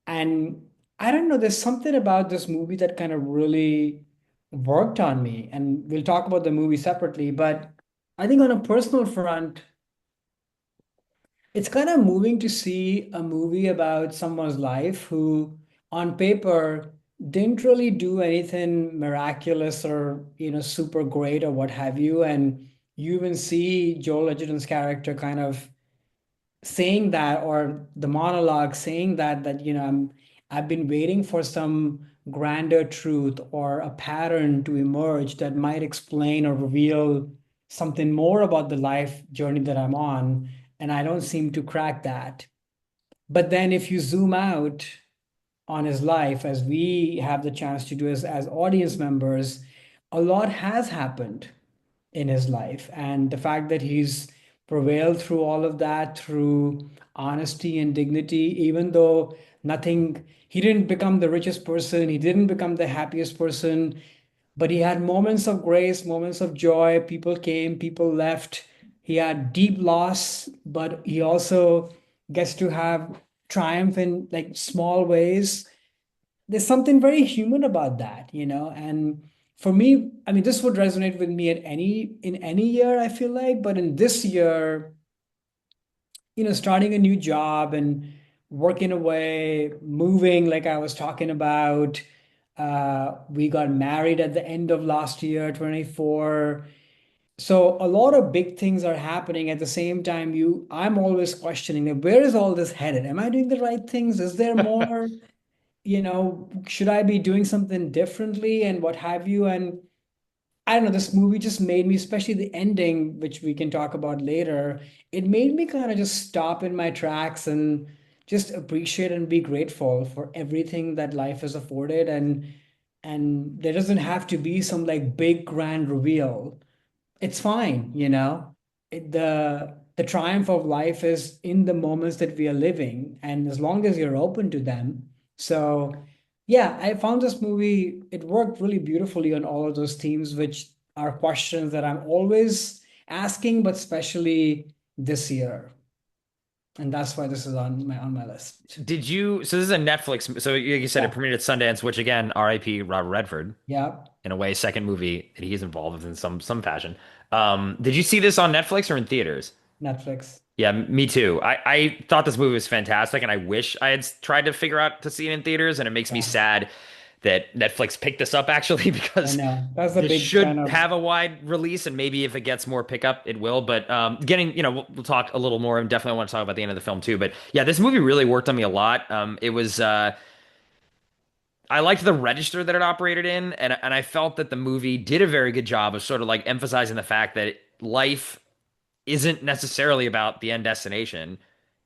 And I don't know, there's something about this movie that kind of really worked on me. And we'll talk about the movie separately, but I think on a personal front, it's kind of moving to see a movie about someone's life who, on paper, didn't really do anything miraculous or, super great or what have you. And you even see Joel Edgerton's character kind of saying that, or the monologue saying that I've been waiting for some grander truth or a pattern to emerge that might explain or reveal something more about the life journey that I'm on, and I don't seem to crack that. But then if you zoom out on his life, as we have the chance to do as audience members, a lot has happened in his life. And the fact that he's prevailed through all of that through honesty and dignity, even though he didn't become the richest person, he didn't become the happiest person, but he had moments of grace, moments of joy. People came, people left. He had deep loss, but he also gets to have triumph in like small ways. There's something very human about that. And for me, I mean, this would resonate with me in any year, I feel like, but in this year, starting a new job and working away, moving, like I was talking about. We got married at the end of last year, 24. So a lot of big things are happening at the same time. I'm always questioning, where is all this headed? Am I doing the right things? Is there more? Should I be doing something differently and what have you? And I don't know, this movie just made me, especially the ending, which we can talk about later, it made me kind of just stop in my tracks and just appreciate and be grateful for everything that life has afforded. And there doesn't have to be some like big grand reveal. It's fine. The triumph of life is in the moments that we are living, and as long as you're open to them. So yeah, I found this movie, it worked really beautifully on all of those themes, which are questions that I'm always asking, but especially this year. And that's why this is on my list. So this is a Netflix. So you said it Yeah. premiered at Sundance, which again, R.I.P. Robert Redford. Yeah. In a way, second movie that he's involved with in some fashion. Did you see this on Netflix or in theaters? Netflix. Yeah, me too. I thought this movie was fantastic, and I wish I had tried to figure out to see it in theaters, and it makes me Yeah. sad that Netflix picked this up actually I because know. That's a this big kind should of, have a wide release, and maybe if it gets more pickup, it will. But getting, we'll talk a little more, and definitely want to talk about the end of the film too. But yeah, this movie really worked on me a lot. It was I liked the register that it operated in, and I felt that the movie did a very good job of sort of like emphasizing the fact that life isn't necessarily about the end destination.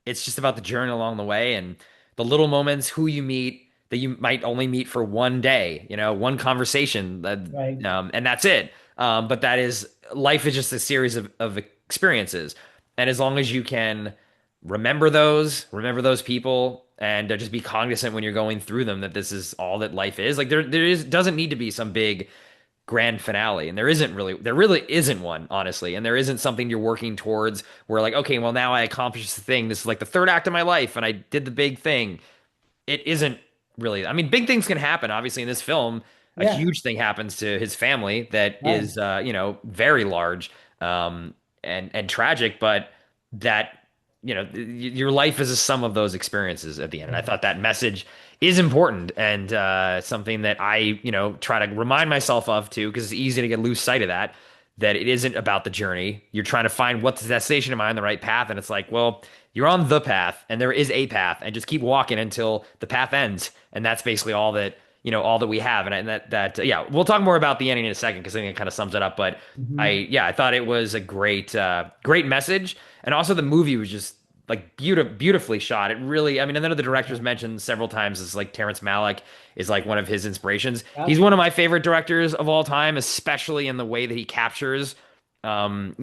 It's just about the journey along the way and the little moments, who you meet that you might only meet for one day, one conversation, right, and that's it. But that is life is just a series of experiences, and as long as you can remember those people, and just be cognizant when you're going through them that this is all that life is. Like there is doesn't need to be some big grand finale, and there really isn't one, honestly, and there isn't something you're working towards where like, okay, well, now I accomplished the thing, this is like the third act of my life and I did the big thing. It isn't really. I mean, big things can happen. Obviously, in this film, a yeah, huge thing happens to his family that right, is, very large, and tragic, but that, your life is a sum of those experiences at the end. And I right, thought that message is important, and something that I, try to remind myself of too, because it's easy to get lose sight of that. That it isn't about the journey. You're trying to find what's the destination. Am I on the right path? And it's like, well, you're on the path, and there is a path, and just keep walking until the path ends. And that's basically all that we have. Yeah, we'll talk more about the ending in a second because I think it kind of sums it up. But hmm, I thought it was a great message, and also the movie was just like beautifully shot. It really, I mean, another of the directors yeah, mentioned several times is like Terrence Malick is like one of his inspirations. He's yeah, one of my favorite directors of all time, especially in the way that he captures, humans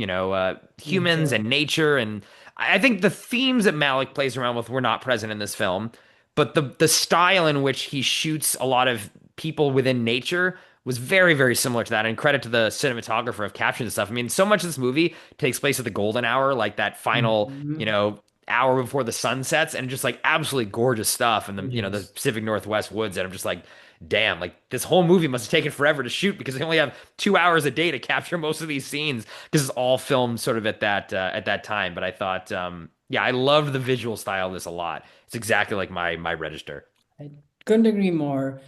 nature, and nature. And I think the themes that Malick plays around with were not present in this film, but the style in which he shoots a lot of people within nature was very, very similar to that. And credit to the cinematographer of capturing this stuff. I mean, so much of this movie takes place at the golden hour, like that final, hmm, hour before the sun sets, and just like absolutely gorgeous stuff in the gorgeous. Pacific Northwest woods. And I'm just like, damn, like this whole movie must have taken forever to shoot because they only have 2 hours a day to capture most of these scenes because it's all filmed sort of at that time. But I thought, yeah, I loved the visual style of this a lot. It's exactly like my register. I couldn't agree more.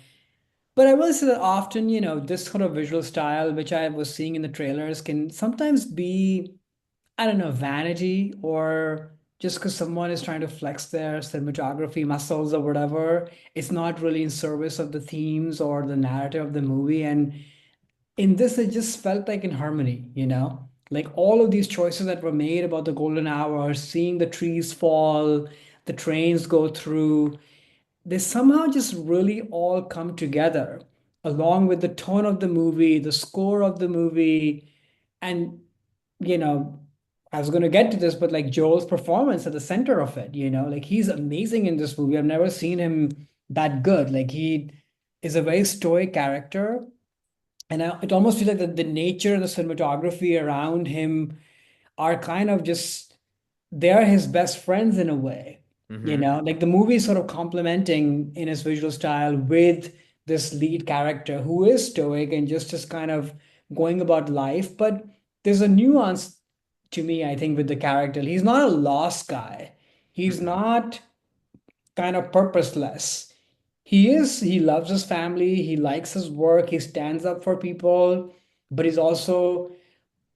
But I will say that often, this sort of visual style, which I was seeing in the trailers, can sometimes be, I don't know, vanity or just because someone is trying to flex their cinematography muscles or whatever. It's not really in service of the themes or the narrative of the movie. And in this, it just felt like in harmony, Like all of these choices that were made about the golden hour, seeing the trees fall, the trains go through, they somehow just really all come together along with the tone of the movie, the score of the movie, and you know, I was going to get to this, but like Joel's performance at the center of it, like he's amazing in this movie. I've never seen him that good. Like he is a very stoic character, and it almost feels like the nature and the cinematography around him are kind of just they're his best friends in a way, Hmm. like the movie is sort of complementing in his visual style with this lead character who is stoic and just kind of going about life. But there's a nuance to me, I think, with the character. He's not a lost guy. He's Hmm. not kind of purposeless. He loves his family, he likes his work, he stands up for people, but he's also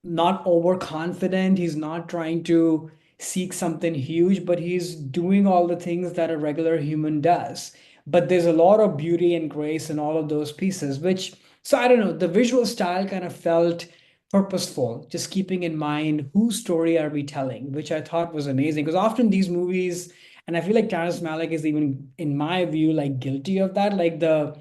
not overconfident. He's not trying to seek something huge, but he's doing all the things that a regular human does. But there's a lot of beauty and grace in all of those pieces, which, so I don't know, the visual style kind of felt purposeful, just keeping in mind whose story are we telling, which I thought was amazing. Because often these movies, and I feel like Terrence Malick is even, in my view, like guilty of that. Like the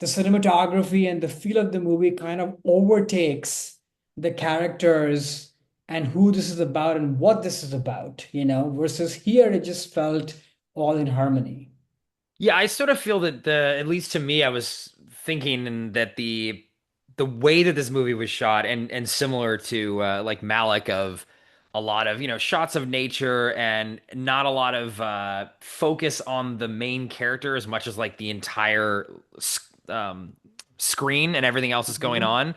cinematography and the feel of the movie kind of overtakes the characters and who this is about and what this is about, versus here it just felt all in harmony. Yeah, I sort of feel that at least to me, I was thinking that the way that this movie was shot, and similar to like Malik, of a lot of shots of nature and not a lot of focus on the main character as much as like the entire screen and everything else that's going Mhm. on.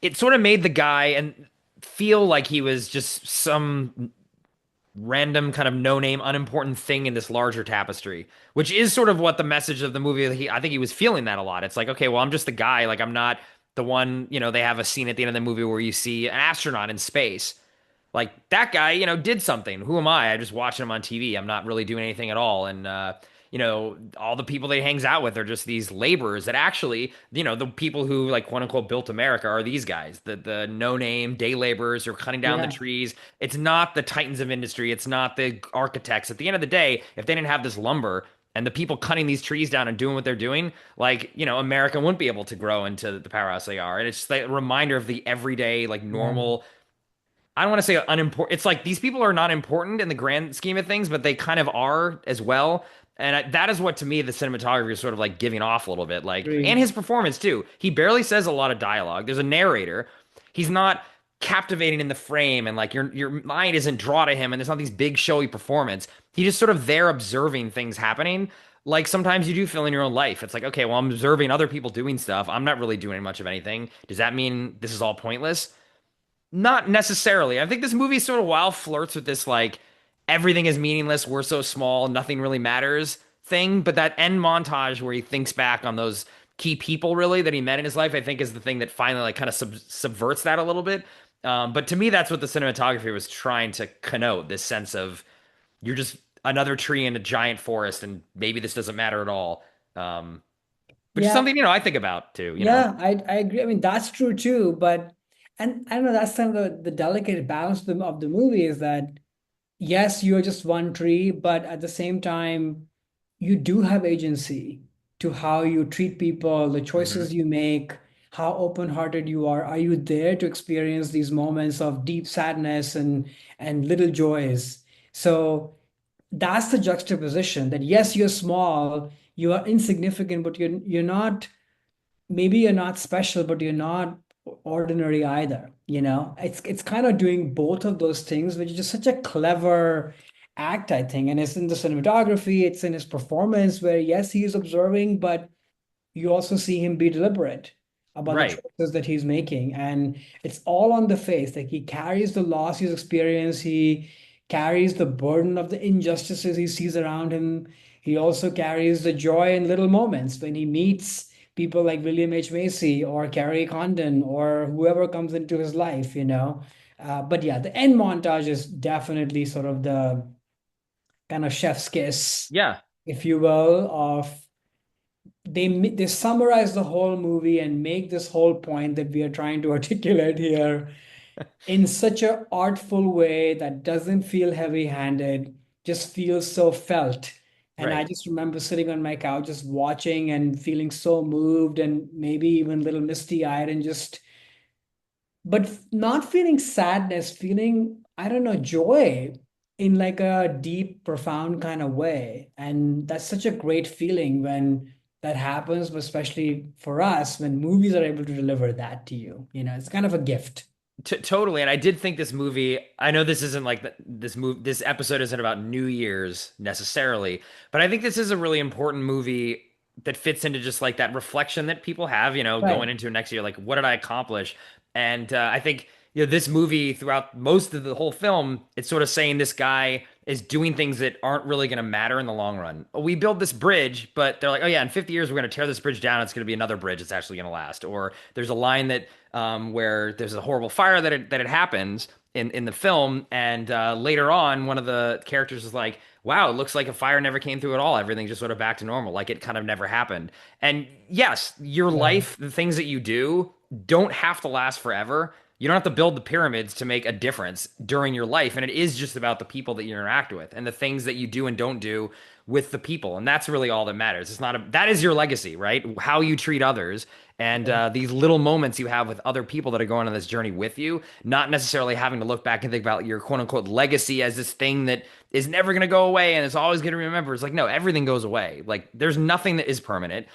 It sort of made the guy and feel like he was just some random kind of no-name, unimportant thing in this larger tapestry, which is sort of what the message of the movie. I think he was feeling that a lot. It's like, okay, well, I'm just the guy. Like, I'm not the one. They have a scene at the end of the movie where you see an astronaut in space. Like that guy, did something. Who am I? I'm just watching him on TV. I'm not really doing anything at all. And all the people that he hangs out with are just these laborers that actually, the people who like quote unquote built America are these guys, the no-name day laborers who are cutting down the Yeah, trees. It's not the titans of industry. It's not the architects. At the end of the day, if they didn't have this lumber and the people cutting these trees down and doing what they're doing, like, America wouldn't be able to grow into the powerhouse they are. And it's just like a reminder of the everyday, like yeah, normal. I don't want to say unimportant. It's like these people are not important in the grand scheme of things, but they kind of are as well. And that is what to me the cinematography is sort of like giving off a little bit, like, and agree. his performance too. He barely says a lot of dialogue. There's a narrator. He's not captivating in the frame, and like your mind isn't drawn to him, and there's not these big showy performance. He's just sort of there observing things happening. Like sometimes you do feel in your own life. It's like, okay, well, I'm observing other people doing stuff. I'm not really doing much of anything. Does that mean this is all pointless? Not necessarily. I think this movie sort of while flirts with this like everything is meaningless, we're so small, nothing really matters thing. But that end montage where he thinks back on those key people really that he met in his life, I think is the thing that finally like kind of subverts that a little bit. But to me, that's what the cinematography was trying to connote, this sense of you're just another tree in a giant forest, and maybe this doesn't matter at all. Which is Yeah, something, I think about too. yeah, I agree. I mean, that's true too, but and I don't know, that's kind of the delicate balance of the movie is that yes, you're just one tree, but at the same time, you do have agency to how you treat people, the Hmm. choices you make, how open-hearted you are. Are you there to experience these moments of deep sadness and little joys? So that's the juxtaposition that yes, you're small, you are insignificant, but you're not, maybe you're not special, but you're not ordinary either. It's kind of doing both of those things, which is just such a clever act, I think. And it's in the cinematography, it's in his performance, where yes, he is observing, but you also see him be deliberate about the Right. choices that he's making. And it's all on the face. Like he carries the loss he's experienced, he carries the burden of the injustices he sees around him. He also carries the joy in little moments when he meets people like William H. Macy or Carrie Condon or whoever comes into his life. But yeah, the end montage is definitely sort of the kind of chef's kiss, Yeah. if you will, of they summarize the whole movie and make this whole point that we are trying to articulate here in such a artful way that doesn't feel heavy-handed, just feels so felt. And I Right. just remember sitting on my couch just watching and feeling so moved and maybe even a little misty-eyed and just but not feeling sadness, feeling, I don't know, joy in like a deep, profound kind of way. And that's such a great feeling when that happens, but especially for us, when movies are able to deliver that to you. It's kind of a gift. Totally, and I did think this movie. I know this isn't like this episode isn't about New Year's necessarily, but I think this is a really important movie that fits into just like that reflection that people have, Right. going into next year. Like, what did I accomplish? And I think this movie throughout most of the whole film, it's sort of saying this guy is doing things that aren't really going to matter in the long run. We build this bridge, but they're like, oh yeah, in 50 years we're going to tear this bridge down. It's going to be another bridge that's actually going to last. Or there's a line that where there's a horrible fire that it happens in the film, and later on, one of the characters is like, "Wow, it looks like a fire never came through at all. Everything's just sort of back to normal, like it kind of never happened." And yes, your Yeah. life, the things that you do, don't have to last forever. You don't have to build the pyramids to make a difference during your life, and it is just about the people that you interact with and the things that you do and don't do with the people, and that's really all that matters. It's not that is your legacy, right? How you treat others and these little moments you have with other people that are going on this journey with you, not necessarily having to look back and think about your quote unquote legacy as this thing that is never going to go away and it's always going to remember. It's like, no, everything goes away. Like, there's nothing that is permanent.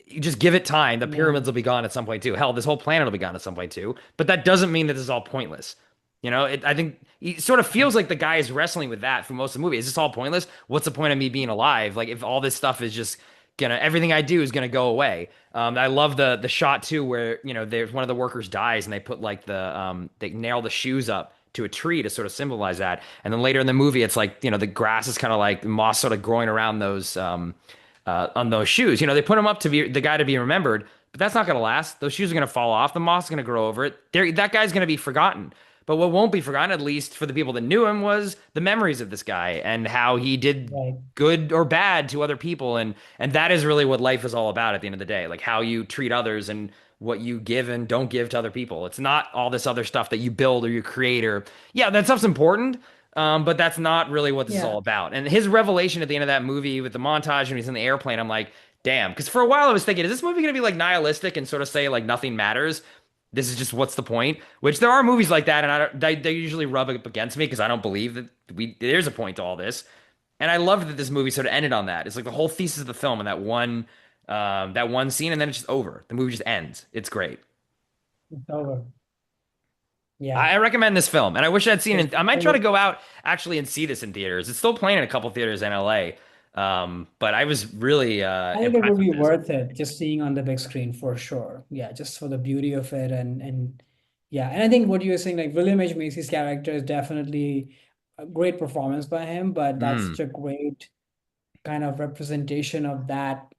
You just give it time. The Yeah. pyramids will be gone at some point too. Hell, this whole planet will be gone at some point too. But that doesn't mean that this is all pointless. I think it sort of feels like the guy is wrestling with that for most of the movie. Is this all pointless? What's the point of me being alive? Like, if all this stuff is just everything I do is gonna go away. I love the shot too, where there's one of the workers dies and they put like they nail the shoes up to a tree to sort of symbolize that. And then later in the movie, it's like, the grass is kind of like moss sort of growing around those on those shoes. They put them up to be the guy to be remembered, but that's not going to last. Those shoes are going to fall off. The moss is going to grow over it. That guy's going to be forgotten. But what won't be forgotten, at least for the people that knew him, was the memories of this guy and how he did Right. good or bad to other people. And that is really what life is all about at the end of the day, like how you treat others and what you give and don't give to other people. It's not all this other stuff that you build or you create or yeah, that stuff's important. But that's not really what this is Yeah. all about. And his revelation at the end of that movie with the montage when he's in the airplane, I'm like, damn. Because for a while I was thinking, is this movie going to be like nihilistic and sort of say like nothing matters? This is just what's the point? Which there are movies like that, and they usually rub up against me because I don't believe that there's a point to all this. And I loved that this movie sort of ended on that. It's like the whole thesis of the film and that one scene, and then it's just over. The movie just ends. It's great. It's over. Yeah. I recommend this film, and I wish I'd seen It's, it. I might try to go out actually and see this in theaters. It's still playing in a couple theaters in LA. But I was really I think it impressed would with be this. worth it just seeing on the big screen for sure. Yeah, just for the beauty of it and yeah, and I think what you were saying, like William H. Macy's character is definitely a great performance by him, but that's Mm. such a great kind of representation of that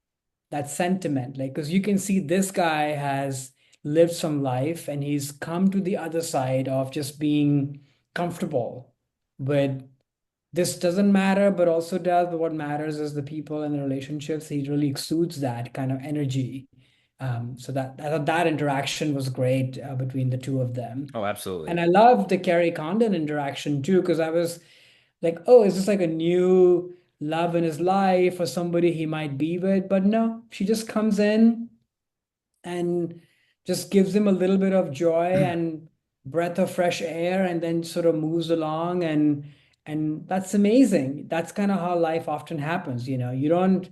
sentiment. Like, because you can see this guy has lived some life and he's come to the other side of just being comfortable with this doesn't matter, but also does. But what matters is the people and the relationships. He really exudes that kind of energy. So that interaction was great between the two of them. Oh, absolutely. And I love the Carrie Condon interaction too, because I was like, oh, is this like a new love in his life or somebody he might be with? But no, she just comes in and just gives him a little bit of joy and breath of fresh air and then sort of moves along and that's amazing. That's kind of how life often happens, you know. You don't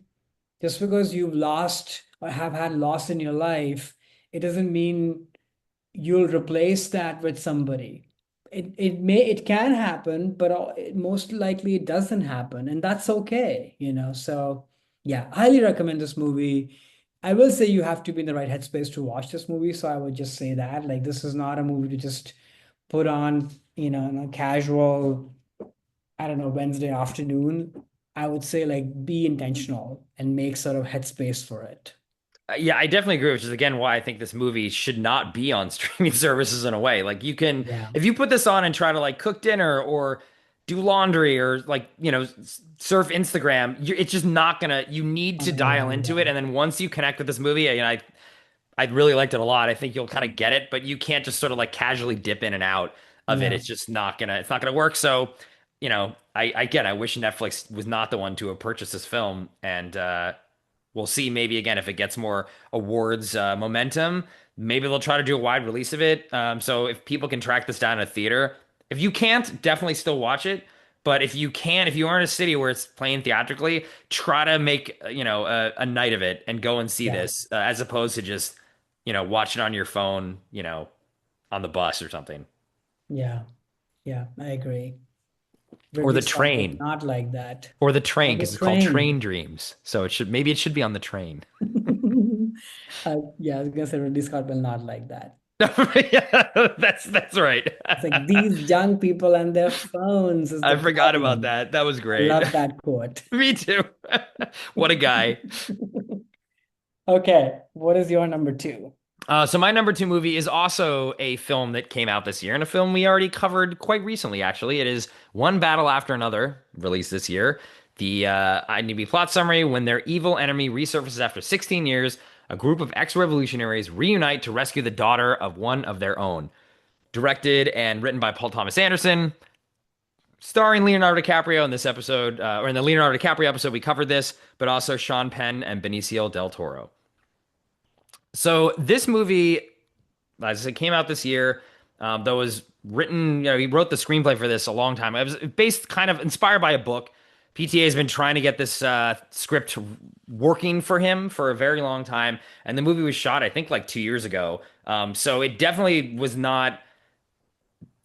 just because you've lost or have had loss in your life, it doesn't mean you'll replace that with somebody. It can happen, but most likely it doesn't happen, and that's okay, you know. So yeah, highly recommend this movie. I will say you have to be in the right headspace to watch this movie, so I would just say that like this is not a movie to just put on, you know, in a casual, I don't know, Wednesday afternoon. I would say like be intentional and make sort of headspace for it. Yeah, I definitely agree, which is again why I think this movie should not be on streaming services in a way. Like you can, Yeah. if you put this on and try to like cook dinner or do laundry or like, surf Instagram, it's just not gonna, you need to dial into it. Yeah. And then once you connect with this movie, I really liked it a lot. I think you'll kind of get it, but you can't just sort of like casually dip in and out of it. No. It's just it's not gonna work. So, I wish Netflix was not the one to have purchased this film. And we'll see maybe again if it gets more awards momentum. Maybe they'll try to do a wide release of it. So if people can track this down in a theater, if you can't, definitely still watch it. But if you can, if you are in a city where it's playing theatrically, try to make a night of it and go and see Yeah. this as opposed to just watch it on your phone, on the bus or something Yeah. Yeah. I agree. or Ridley the Scott was train not like that. or the Or train the because it's called Train train. Dreams. So it should be on the train. Yeah, I was gonna say Ridley Scott will not like that. Yeah, that's right. It's like these young people and their phones is I the forgot about problem. that. That was I great. love that quote. Me too. What a guy. Okay, what is your number two? So my number two movie is also a film that came out this year, and a film we already covered quite recently. Actually, it is One Battle After Another, released this year. The IMDb plot summary: when their evil enemy resurfaces after 16 years, a group of ex-revolutionaries reunite to rescue the daughter of one of their own. Directed and written by Paul Thomas Anderson, starring Leonardo DiCaprio in this episode, or in the Leonardo DiCaprio episode, we covered this, but also Sean Penn and Benicio del Toro. So this movie, as I said, came out this year. That was written. He wrote the screenplay for this a long time. It was based, kind of inspired by a book. PTA has been trying to get this script working for him for a very long time, and the movie was shot, I think, like 2 years ago. So it definitely was not.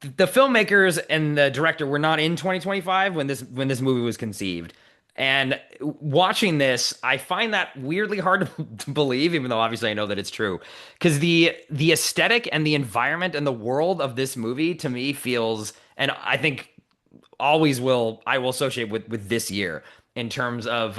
The filmmakers and the director were not in 2025 when this movie was conceived. And watching this, I find that weirdly hard to believe, even though obviously I know that it's true. Because the aesthetic and the environment and the world of this movie to me feels, and I think always will, I will associate with this year in terms of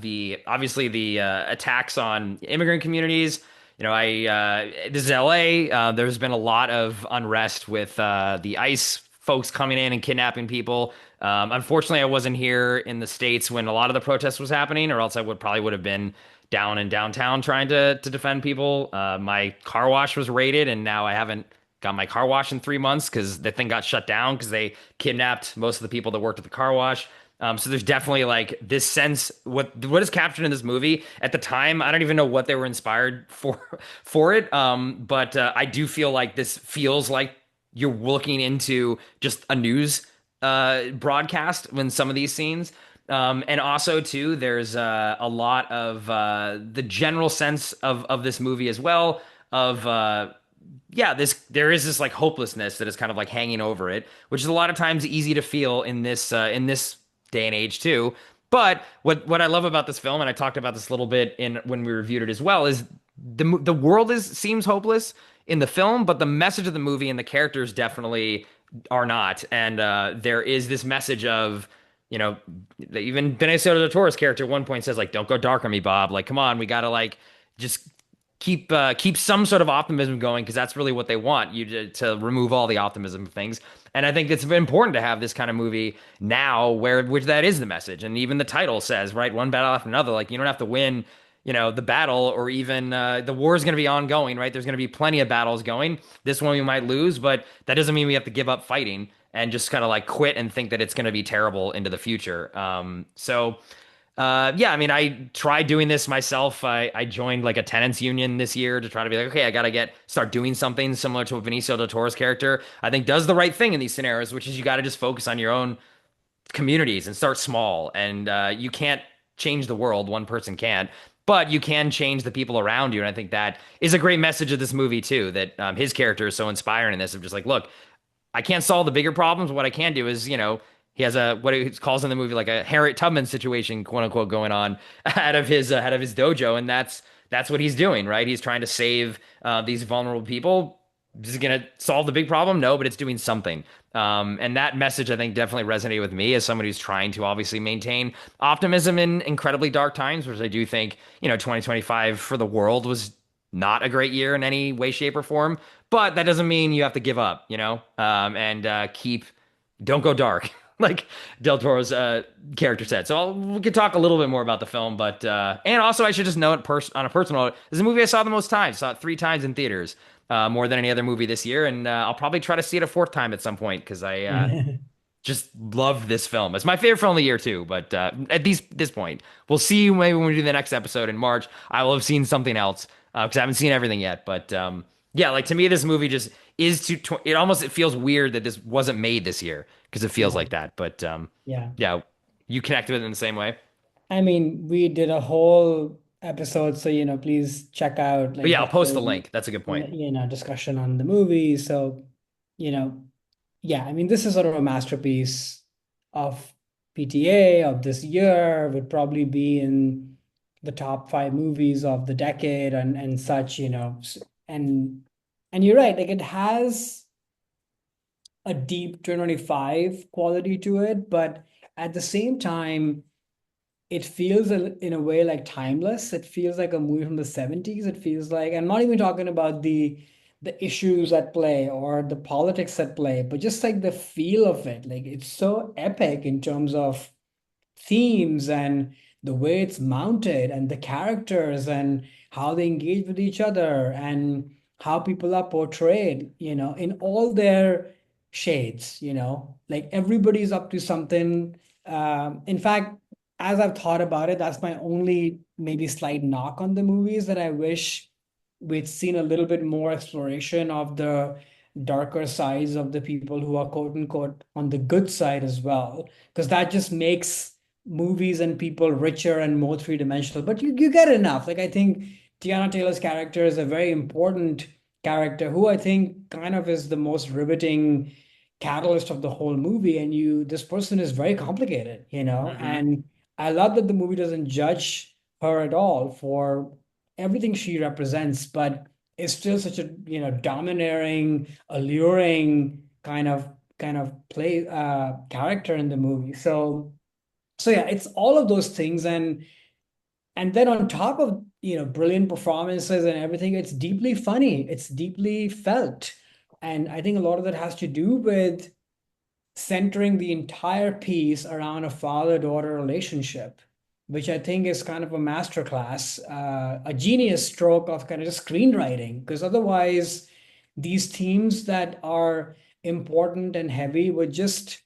the obviously the attacks on immigrant communities. This is LA. There's been a lot of unrest with the ICE folks coming in and kidnapping people. Unfortunately, I wasn't here in the States when a lot of the protests was happening, or else I would have been down in downtown trying to defend people. My car wash was raided, and now I haven't got my car wash in 3 months because the thing got shut down because they kidnapped most of the people that worked at the car wash. So there's definitely like this sense what is captured in this movie at the time. I don't even know what they were inspired for it. But I do feel like this feels like you're looking into just a news broadcast when some of these scenes. And also too, there's a lot of the general sense of this movie as well of yeah, there is this like hopelessness that is kind of like hanging over it, which is a lot of times easy to feel in this day and age too. But what I love about this film, and I talked about this a little bit in when we reviewed it as well, is the world is seems hopeless in the film, but the message of the movie and the characters definitely are not. And there is this message of even Benicio del Toro's character at one point says like, "Don't go dark on me, Bob. Like, come on, we gotta like just keep some sort of optimism going because that's really what they want you to remove all the optimism of things." And I think it's important to have this kind of movie now where which that is the message. And even the title says, right, one battle after another. Like you don't have to win, the battle or even the war is going to be ongoing, right? There's going to be plenty of battles going. This one we might lose, but that doesn't mean we have to give up fighting and just kind of like quit and think that it's going to be terrible into the future. Yeah, I mean, I tried doing this myself. I joined like a tenants union this year to try to be like, okay, I gotta start doing something similar to what Benicio del Toro's character I think does the right thing in these scenarios, which is you got to just focus on your own communities and start small. And you can't change the world, one person can't, but you can change the people around you. And I think that is a great message of this movie too. That his character is so inspiring in this of just like, look, I can't solve the bigger problems. What I can do is, he has a what he calls in the movie like a Harriet Tubman situation, quote unquote, going on out of his dojo, and that's what he's doing, right? He's trying to save these vulnerable people. Is it gonna solve the big problem? No, but it's doing something. And that message, I think, definitely resonated with me as somebody who's trying to obviously maintain optimism in incredibly dark times, which I do think, 2025 for the world was not a great year in any way, shape, or form. But that doesn't mean you have to give up, and don't go dark, like Del Toro's character said. So we could talk a little bit more about the film, but and also I should just note on a personal note, this is a movie I saw the most times. Saw it 3 times in theaters, more than any other movie this year, and I'll probably try to see it a fourth time at some point because I just love this film. It's my favorite film of the year too. But at this point, we'll see maybe when we do the next episode in March. I will have seen something else because I haven't seen everything yet. But yeah, like to me, this movie just is too. It feels weird that this wasn't made this year because it feels Yeah, like that. But yeah. yeah, you connect with it in the same way. I mean, we did a whole episode, so please check out But like yeah, the I'll post the whole link. That's a good point. discussion on the movie. So, you know, yeah, I mean, this is sort of a masterpiece of PTA of this year, would probably be in the top 5 movies of the decade and such, and and you're right, like it has a deep 2025 quality to it, but at the same time, it feels in a way like timeless. It feels like a movie from the 70s. It feels like, I'm not even talking about the issues at play or the politics at play, but just like the feel of it. Like it's so epic in terms of themes and the way it's mounted and the characters and how they engage with each other and how people are portrayed, in all their shades, like everybody's up to something. In fact, as I've thought about it, that's my only maybe slight knock on the movies that I wish we'd seen a little bit more exploration of the darker sides of the people who are quote unquote on the good side as well, because that just makes movies and people richer and more three-dimensional. But you get enough. Like I think Tiana Taylor's character is a very important character who I think kind of is the most riveting catalyst of the whole movie. And this person is very complicated, Hmm. and I love that the movie doesn't judge her at all for everything she represents, but is still such a, domineering, alluring kind of play character in the movie. So yeah, it's all of those things, and then on top of, brilliant performances and everything, it's deeply funny, it's deeply felt. And I think a lot of that has to do with centering the entire piece around a father-daughter relationship, which I think is kind of a masterclass, a genius stroke of kind of just screenwriting. Because otherwise, these themes that are important and heavy would just,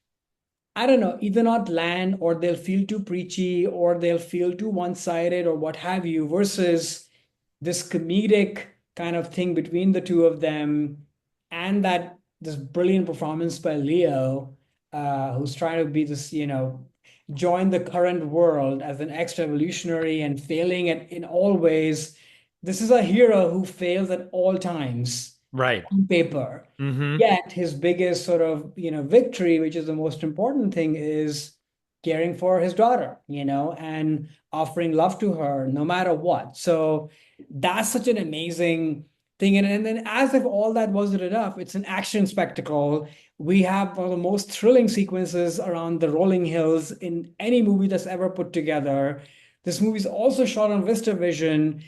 I don't know, either not land, or they'll feel too preachy, or they'll feel too one-sided, or what have you, versus this comedic kind of thing between the two of them, and that this brilliant performance by Leo, who's trying to be this, join the current world as an extra-evolutionary and failing in all ways. This is a hero who fails at all times Right. on paper. Hmm. Yet his biggest sort of, victory, which is the most important thing, is caring for his daughter, and offering love to her no matter what. So that's such an amazing thing. And then, as if all that wasn't enough, it's an action spectacle. We have one of the most thrilling sequences around the rolling hills in any movie that's ever put together. This movie is also shot on VistaVision.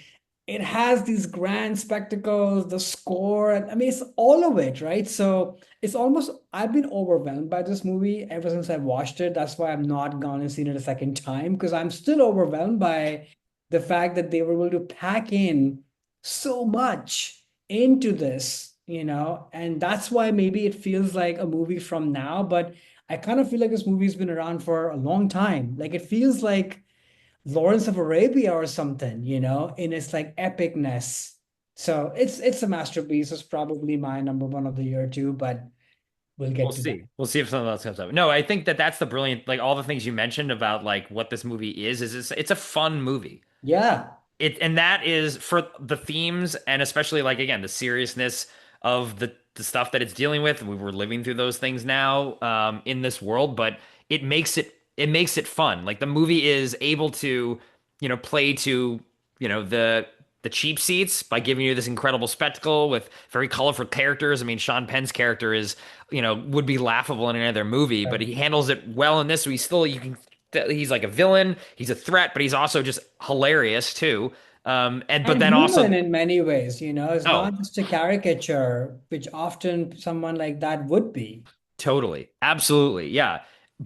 It has these grand spectacles, the score, I mean, it's all of it, right? So it's almost, I've been overwhelmed by this movie ever since I watched it. That's why I've not gone and seen it a second time, because I'm still overwhelmed by the fact that they were able to pack in so much into this, and that's why maybe it feels like a movie from now, but I kind of feel like this movie's been around for a long time. Like it feels like Lawrence of Arabia or something, in its like epicness. So it's a masterpiece. It's probably my number one of the year too, but we'll We'll get to that. see. We'll see if something else comes up. No, I think that that's the brilliant, like all the things you mentioned about like what this movie is it's a fun movie. Yeah. And that is for the themes and especially like again the seriousness of the stuff that it's dealing with. We're living through those things now in this world, but it makes it fun. Like the movie is able to play to the cheap seats by giving you this incredible spectacle with very colorful characters. I mean, Sean Penn's character is would be laughable in any other movie, but Right. he handles it well in this. So you can he's like a villain, he's a threat, but he's also just hilarious too. But And then human also in many ways, it's oh, not just a caricature, which often someone like that would be. totally. Absolutely. Yeah.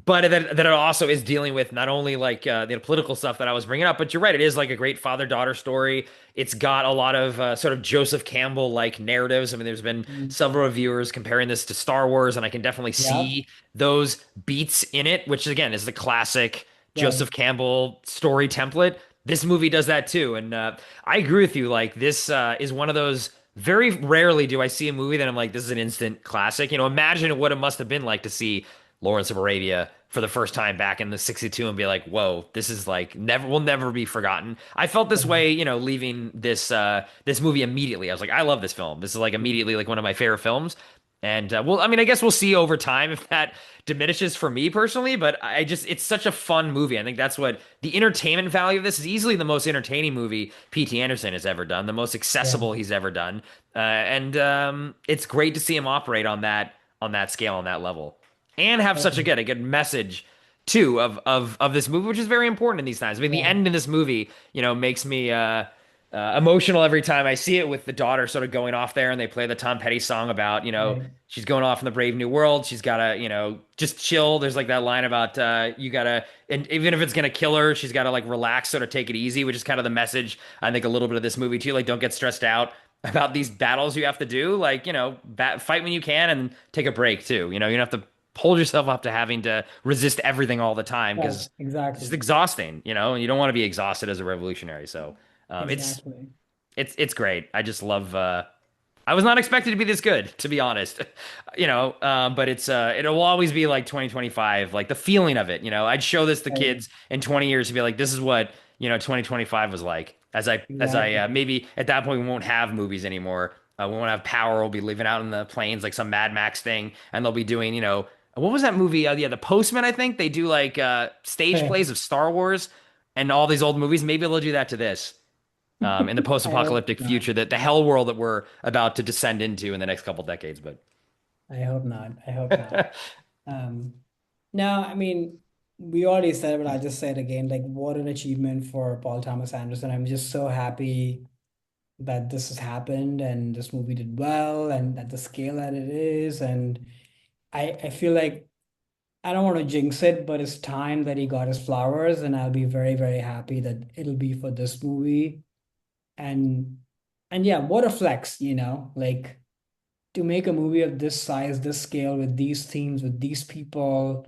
But that it also is dealing with not only like the political stuff that I was bringing up, but you're right. It is like a great father-daughter story. It's got a lot of sort of Joseph Campbell like narratives. I mean, there's been Mm. several reviewers comparing this to Star Wars, and I can definitely Yeah. see those beats in it, which again is the classic Right. Joseph Campbell story template. This movie does that too, and I agree with you. Like this is one of those. Very rarely do I see a movie that I'm like, this is an instant classic. Imagine what it must have been like to see Lawrence of Arabia for the first time back in the 62 and be like, whoa, this is like never will never be forgotten. I felt this way, leaving this movie immediately. I was like, I love this film. This is like immediately like one of my favorite films. And well, I mean, I guess we'll see over time if that diminishes for me personally, but it's such a fun movie. I think that's what the entertainment value of this is easily the most entertaining movie P.T. Anderson has ever done, the most Yeah. accessible he's ever done. And it's great to see him operate on that scale, on that level, and have such a good message too of this movie, which is very important in these times. I mean, the Yeah. end in this movie, makes me emotional every time I see it with the daughter sort of going off there and they play the Tom Petty song about, Right. she's going off in the brave new world. She's gotta, just chill. There's like that line about you gotta, and even if it's gonna kill her, she's gotta like relax, sort of take it easy, which is kind of the message I think a little bit of this movie too. Like, don't get stressed out about these battles you have to do. Like, fight when you can and take a break too. You don't have to hold yourself up to having to resist everything all the time Right. because it's just Exactly. exhausting, and you don't want to be exhausted as a revolutionary. So it's Exactly. it's great. I just love. I was not expected to be this good, to be honest. But it'll always be like 2025, like the feeling of it. I'd show this to Right. kids in 20 years to be like, this is what 2025 was like. As I Exactly. maybe at that point we won't have movies anymore. We won't have power. We'll be living out in the plains like some Mad Max thing, and they'll be doing What was that movie? Yeah, The Postman, I think. They do like stage I plays of Star Wars and all these old movies. Maybe they'll do that to this in the hope post-apocalyptic not. future, that the hell world that we're about to descend into in the next couple decades. But I hope not. I hope not. Um, Now, I mean, we already said, but I'll just say it again. Like, what an achievement for Paul Thomas Anderson. I'm just so happy that this has happened and this movie did well and at the scale that it is. And I feel like I don't want to jinx it, but it's time that he got his flowers, and I'll be very, very happy that it'll be for this movie. And and yeah, what a flex, like to make a movie of this size, this scale, with these themes, with these people,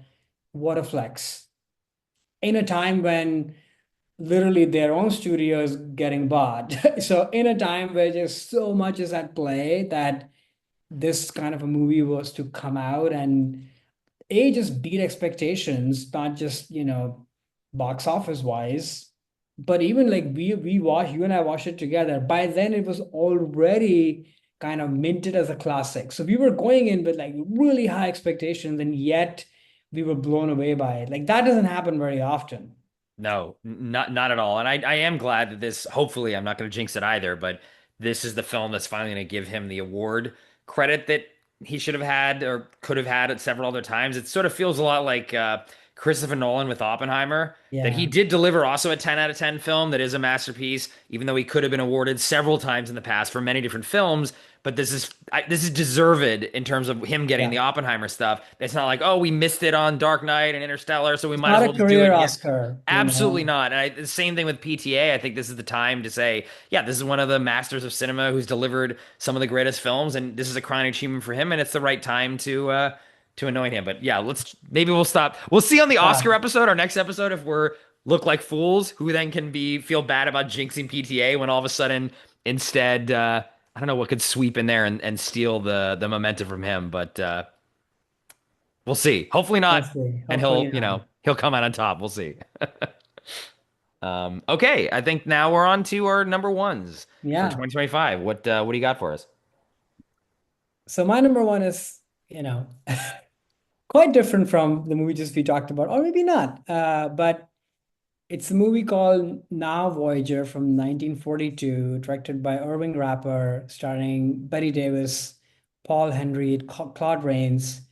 what a flex. In a time when literally their own studio is getting bought. So in a time where just so much is at play that this kind of a movie was to come out and just beat expectations, not just, box office wise, but even like we watch, you and I watched it together. By then it was already kind of minted as a classic. So we were going in with like really high expectations, and yet we were blown away by it. Like that doesn't happen very often. no, not at all. And I am glad that this, hopefully, I'm not going to jinx it either, but this is the film that's finally going to give him the award credit that he should have had or could have had at several other times. It sort of feels a lot like Christopher Nolan with Oppenheimer, that he Yeah. did deliver also a 10 out of 10 film that is a masterpiece, even though he could have been awarded several times in the past for many different films. But this is deserved in terms of him getting Yeah. the Oppenheimer stuff. It's not like, oh, we missed it on Dark Knight and Interstellar, so we It's might as not a well just do it career again. Oscar. Absolutely not. And the same thing with PTA. I think this is the time to say, yeah, this is one of the masters of cinema who's delivered some of the greatest films, and this is a crowning achievement for him, and it's the right time to anoint him. But yeah, let's maybe we'll stop. We'll see on the Oscar Yeah. episode, our next episode, if we're look like fools, who then can be feel bad about jinxing PTA when all of a sudden instead I don't know what could sweep in there and steal the momentum from him, but we'll see. Hopefully We'll not. see. And Hopefully not. he'll come out on top. We'll see. Okay, I think now we're on to our number ones for Yeah. 2025. What do you got for us? So my number one is, quite different from the movie just we talked about, or maybe not. But it's a movie called Now Voyager from 1942, directed by Irving Rapper, starring Betty Davis, Paul Henry, Claude Rains.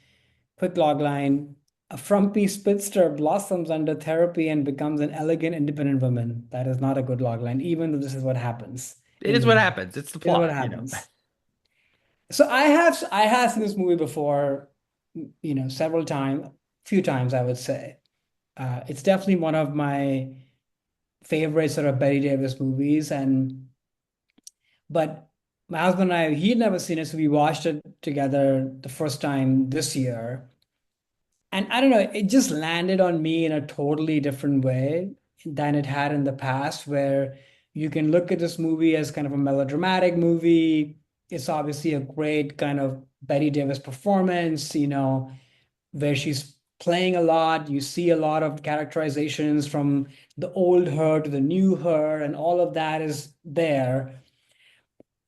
Quick logline: a frumpy spinster blossoms under therapy and becomes an elegant, independent woman. That is not a good logline, even though this is what happens It in is the what movie. happens. It's the This is what plot. happens. So I have seen this movie before, several times, few times I would say. It's definitely one of my favorite sort of Betty Davis movies, but my husband and I, he'd never seen it, so we watched it together the first time this year. And I don't know, it just landed on me in a totally different way than it had in the past, where you can look at this movie as kind of a melodramatic movie. It's obviously a great kind of Betty Davis performance, where she's playing a lot. You see a lot of characterizations from the old her to the new her, and all of that is there.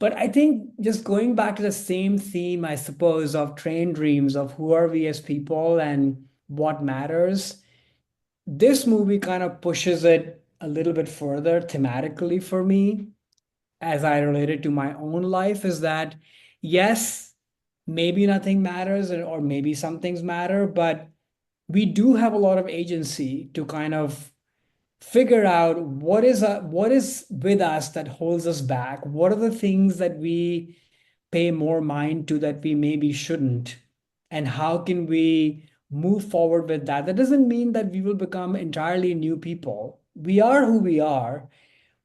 But I think just going back to the same theme, I suppose, of train dreams, of who are we as people and what matters, this movie kind of pushes it a little bit further thematically for me as I relate it to my own life. Is that, yes, maybe nothing matters, or maybe some things matter, but we do have a lot of agency to kind of figure out what is with us that holds us back. What are the things that we pay more mind to that we maybe shouldn't? And how can we move forward with that? That doesn't mean that we will become entirely new people. We are who we are,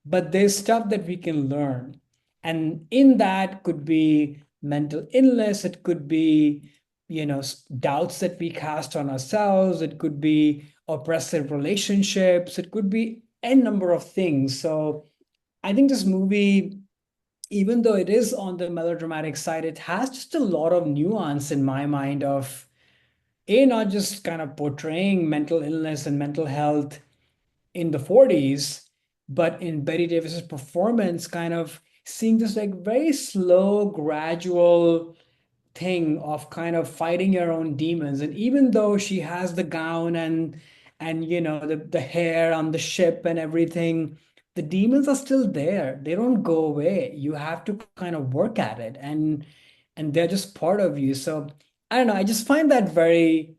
but there's stuff that we can learn. And in that could be mental illness, it could be, doubts that we cast on ourselves, it could be oppressive relationships, it could be n number of things. So I think this movie, even though it is on the melodramatic side, it has just a lot of nuance in my mind of not just kind of portraying mental illness and mental health in the 40s, but in Betty Davis's performance, kind of seeing this like very slow, gradual thing of kind of fighting your own demons. And even though she has the gown and the hair on the ship and everything, the demons are still there. They don't go away. You have to kind of work at it, and they're just part of you. So I don't know, I just find that very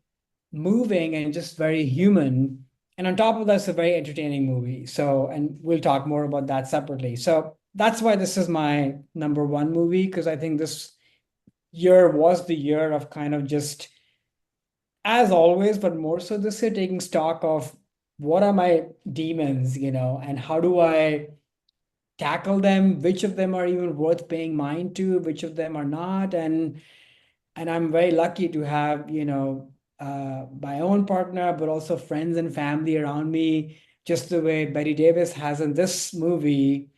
moving and just very human. And on top of that, it's a very entertaining movie. So, and we'll talk more about that separately. So that's why this is my number one movie, because I think this year was the year of kind of just, as always, but more so this year, taking stock of what are my demons, and how do I tackle them? Which of them are even worth paying mind to? Which of them are not? And I'm very lucky to have, my own partner, but also friends and family around me, just the way Betty Davis has in this movie,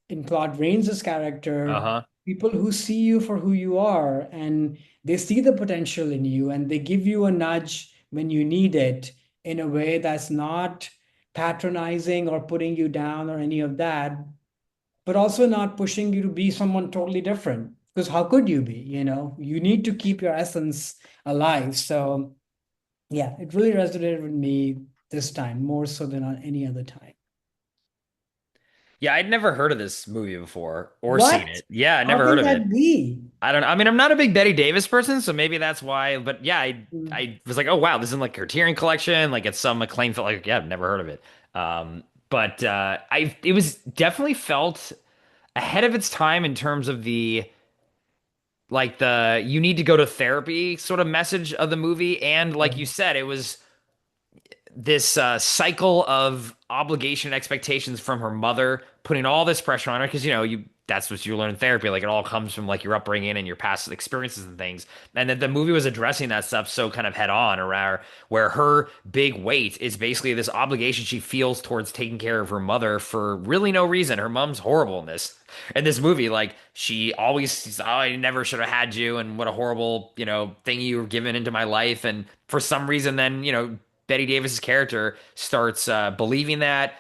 in Claude Rains' character, Uh-huh. people who see you for who you are, and they see the potential in you, and they give you a nudge when you need it in a way that's not patronizing or putting you down or any of that, but also not pushing you to be someone totally different. Because how could you be? You need to keep your essence alive. So, yeah, it really resonated with me this time more so than on any other time. Yeah, I'd never heard of this movie before or seen What? it. Yeah, I How never heard can of it. that be? I don't know. I mean, I'm not a big Betty Davis person, so maybe that's why. But yeah, I Mm. I was like, oh wow, this is in like Criterion Collection. Like it's some acclaimed film. Like yeah, I've never heard of it. But I it was definitely felt ahead of its time in terms of the like the you need to go to therapy sort of message of the movie, and like you Right. said, it was this cycle of obligation and expectations from her mother, putting all this pressure on her because you that's what you learn in therapy. Like it all comes from like your upbringing and your past experiences and things. And that the movie was addressing that stuff so kind of head on, around where her big weight is basically this obligation she feels towards taking care of her mother for really no reason. Her mom's horrible in this movie. Like she always says, oh, I never should have had you, and what a horrible thing you were given into my life. And for some reason, then Betty Davis's character starts believing that,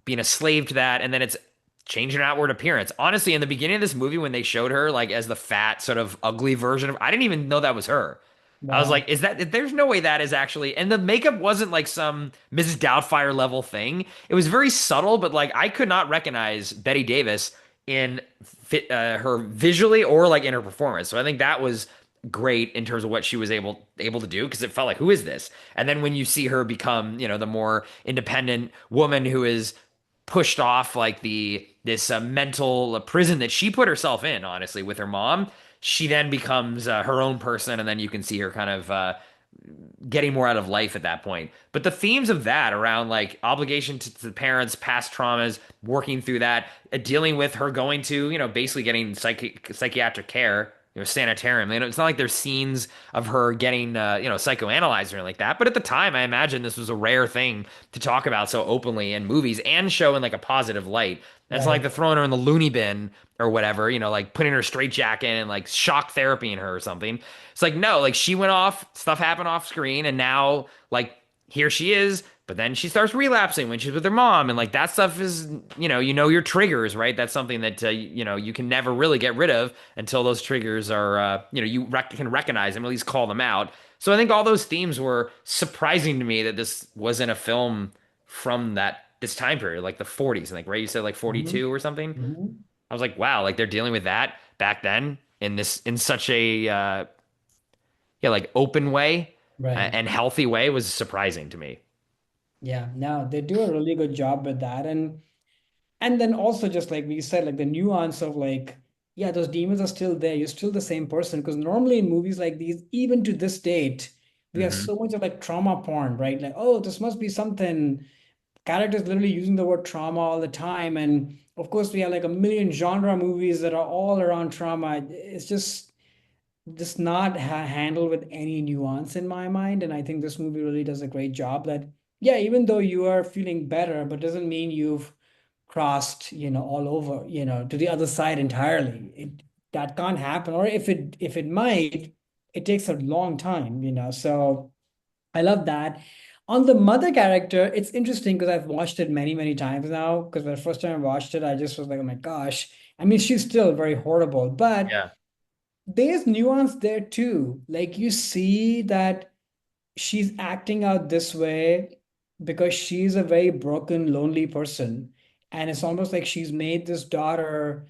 being a slave to that, and then it's changing her outward appearance. Honestly, in the beginning of this movie, when they showed her like as the fat, sort of ugly version of, I didn't even know that was her. I was like, Wow. is that, there's no way that is actually, and the makeup wasn't like some Mrs. Doubtfire level thing. It was very subtle, but like I could not recognize Betty Davis in her visually or like in her performance. So I think that was great in terms of what she was able to do because it felt like who is this? And then when you see her become, the more independent woman who is pushed off like the this mental prison that she put herself in, honestly, with her mom, she then becomes her own person, and then you can see her kind of getting more out of life at that point. But the themes of that around like obligation to the parents, past traumas, working through that, dealing with her going to, basically getting psychiatric care, sanitarium. It's not like there's scenes of her getting, psychoanalyzed or anything like that. But at the time, I imagine this was a rare thing to talk about so openly in movies and show in like a positive light. And it's not like Right. they're throwing her in the loony bin or whatever, like putting her straitjacket and like shock therapy in her or something. It's like, no, like she went off, stuff happened off screen, and now, like, here she is, but then she starts relapsing when she's with her mom. And, like, that stuff is, your triggers, right? That's something that, you can never really get rid of until those triggers are, can recognize them, at least call them out. So I think all those themes were surprising to me that this wasn't a film from this time period, like the 40s. I think, right? You said like Mhm. 42 or something. Mhm. I was like, wow, like they're dealing with that back then in such a yeah, like open way Right. and healthy way was surprising to me. Yeah. No, they do a really good job with that. And then also just like we said, like the nuance of like, yeah, those demons are still there. You're still the same person. Because normally in movies like these, even to this date, we have Hmm. so much of like trauma porn, right? Like, oh, this must be something. Characters literally using the word trauma all the time. And of course, we have like a million genre movies that are all around trauma. It's just not handled with any nuance in my mind. And I think this movie really does a great job that, yeah, even though you are feeling better, but doesn't mean you've crossed, all over, to the other side entirely. That can't happen. Or if it might, it takes a long time, So I love that. On the mother character, it's interesting because I've watched it many, many times now. Because the first time I watched it, I just was like, oh my gosh. I mean, she's still very horrible, but Yeah. there's nuance there too. Like you see that she's acting out this way because she's a very broken, lonely person. And it's almost like she's made this daughter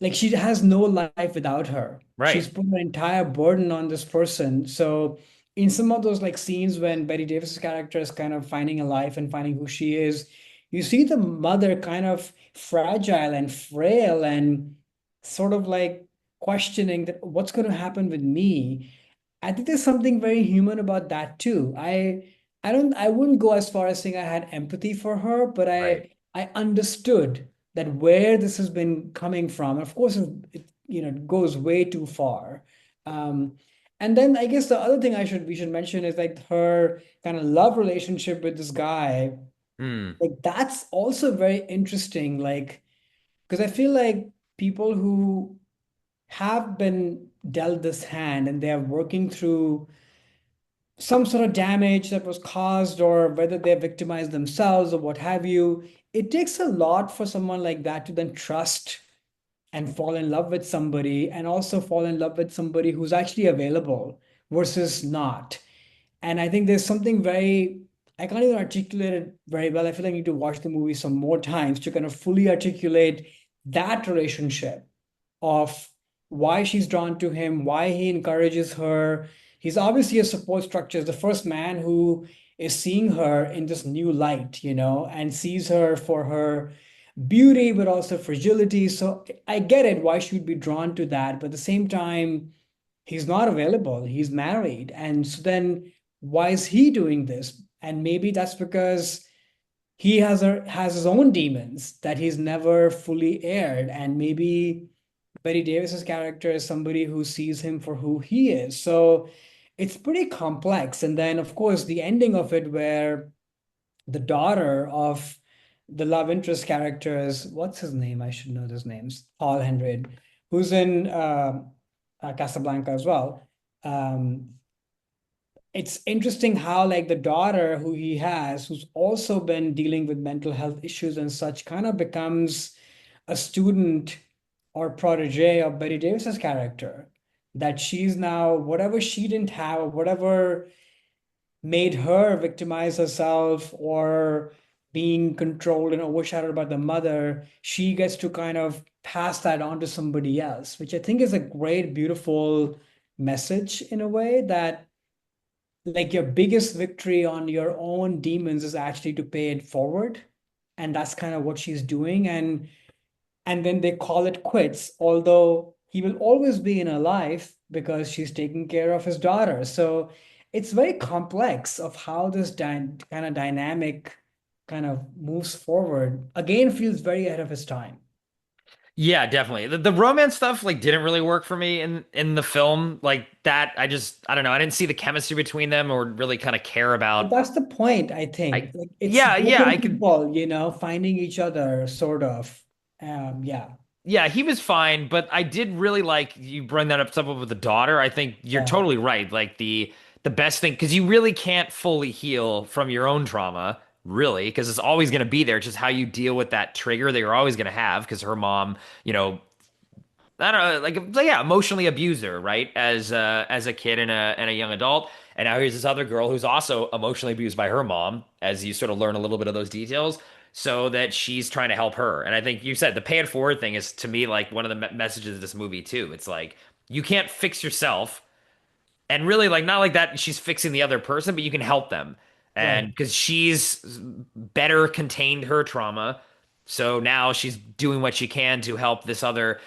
like she has no life without her. Right. She's put her entire burden on this person. So in some of those like scenes when Betty Davis's character is kind of finding a life and finding who she is, you see the mother kind of fragile and frail and sort of like questioning that what's going to happen with me. I think there's something very human about that too. I wouldn't go as far as saying I had empathy for her, but Right. I understood that where this has been coming from. Of course, it goes way too far. Um, and then I guess the other thing I should we should mention is like her kind of love relationship with this guy. Hmm. Like that's also very interesting. Like because I feel like people who have been dealt this hand and they are working through some sort of damage that was caused or whether they victimized themselves or what have you, it takes a lot for someone like that to then trust and fall in love with somebody and also fall in love with somebody who's actually available versus not. And I think there's something very, I can't even articulate it very well. I feel like I need to watch the movie some more times to kind of fully articulate that relationship of why she's drawn to him, why he encourages her. He's obviously a support structure, the first man who is seeing her in this new light, and sees her for her beauty, but also fragility. So I get it why she would be drawn to that. But at the same time, he's not available. He's married. And so then why is he doing this? And maybe that's because has his own demons that he's never fully aired. And maybe Betty Davis's character is somebody who sees him for who he is. So it's pretty complex. And then, of course, the ending of it, where the daughter of the love interest characters, what's his name? I should know those names. Paul Henry, who's in Casablanca as well. Um, it's interesting how like the daughter who he has, who's also been dealing with mental health issues and such, kind of becomes a student or protege of Betty Davis's character. That she's now whatever she didn't have, or whatever made her victimize herself or being controlled and overshadowed by the mother, she gets to kind of pass that on to somebody else, which I think is a great, beautiful message in a way that like your biggest victory on your own demons is actually to pay it forward. And that's kind of what she's doing. And then they call it quits, although he will always be in her life because she's taking care of his daughter. So it's very complex of how this kind of dynamic kind of moves forward. Again, feels very ahead of his time. Yeah, definitely. The romance stuff like didn't really work for me in the film. Like that, I don't know. I didn't see the chemistry between them or really kind of care But about. that's the point, I think. I Like it's yeah, broken I could. people, finding each other, sort of. Yeah, Yeah, he was fine, but I did really like you bring that up stuff up with the daughter. I think you're yeah, totally right. Like the best thing because you really can't fully heal from your own trauma, really, because it's always going to be there. It's just how you deal with that trigger that you're always going to have because her mom, I don't know, like yeah, emotionally abused her, right? As a kid and a young adult. And now here's this other girl who's also emotionally abused by her mom, as you sort of learn a little bit of those details, so that she's trying to help her. And I think you said the pay it forward thing is to me like one of the messages of this movie too. It's like you can't fix yourself and really like not like that she's fixing the other person, but you can help them. And right. because she's better contained her trauma, so now she's doing what she can to help this other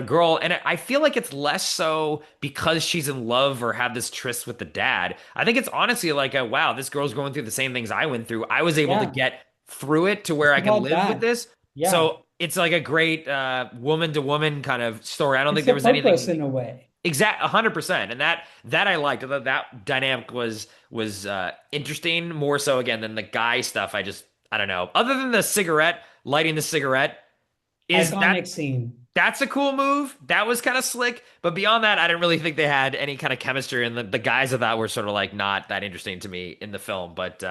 girl. And I feel like it's less so because she's in love or have this tryst with the dad. I think it's honestly like a wow, this girl's going through the same things I went through. I was able to Yeah, get through it to where it's I can about live with that. this. Yeah, So it's like a great woman to woman kind of story. I don't think it's there a was purpose anything in a way. 100%, and that I liked. That dynamic was interesting more so again than the guy stuff. I don't know. Other than the cigarette, lighting the cigarette, is Iconic scene. that's a cool move. That was kind of slick. But beyond that, I didn't really think they had any kind of chemistry, and the guys of that were sort of like not that interesting to me in the film. But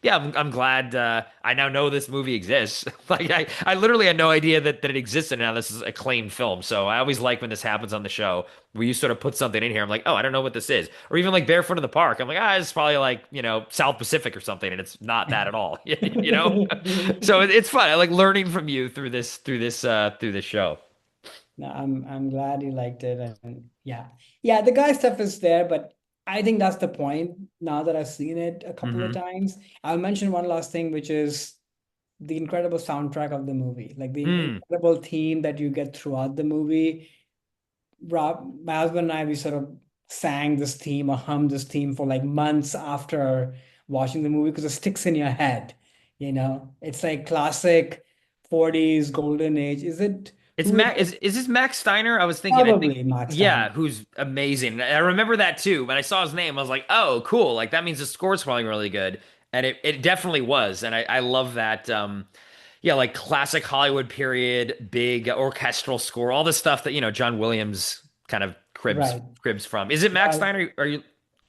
Yeah, I'm glad I now know this movie exists. Like I literally had no idea that it existed. Now this is acclaimed film. So I always like when this happens on the show where you sort of put something in here. I'm like, oh, I don't know what this is. Or even like Barefoot in the Park. I'm like, it's probably like, South Pacific or something, and it's not that at all. You know? So it's fun. I like learning from you through this show. No, I'm glad you liked it, and yeah, yeah, the guy stuff is there, but I think that's the point. Now that I've seen it a couple of Hmm. times, I'll mention one last thing, which is the incredible soundtrack of the movie, like the Mm. incredible theme that you get throughout the movie. Rob, my husband and I, we sort of sang this theme or hummed this theme for like months after watching the movie because it sticks in your head. It's like classic 40s golden age. Is it It's who is Mac. it? Is this Max Steiner? I was thinking. I think Probably Max Steiner. yeah, who's amazing. I remember that too. When I saw his name, I was like, oh, cool. Like that means the score's probably really good, and it definitely was. And I love that. Yeah, like classic Hollywood period, big orchestral score, all the stuff that John Williams kind of Right. cribs from. Is it Max Well, Steiner? Are you?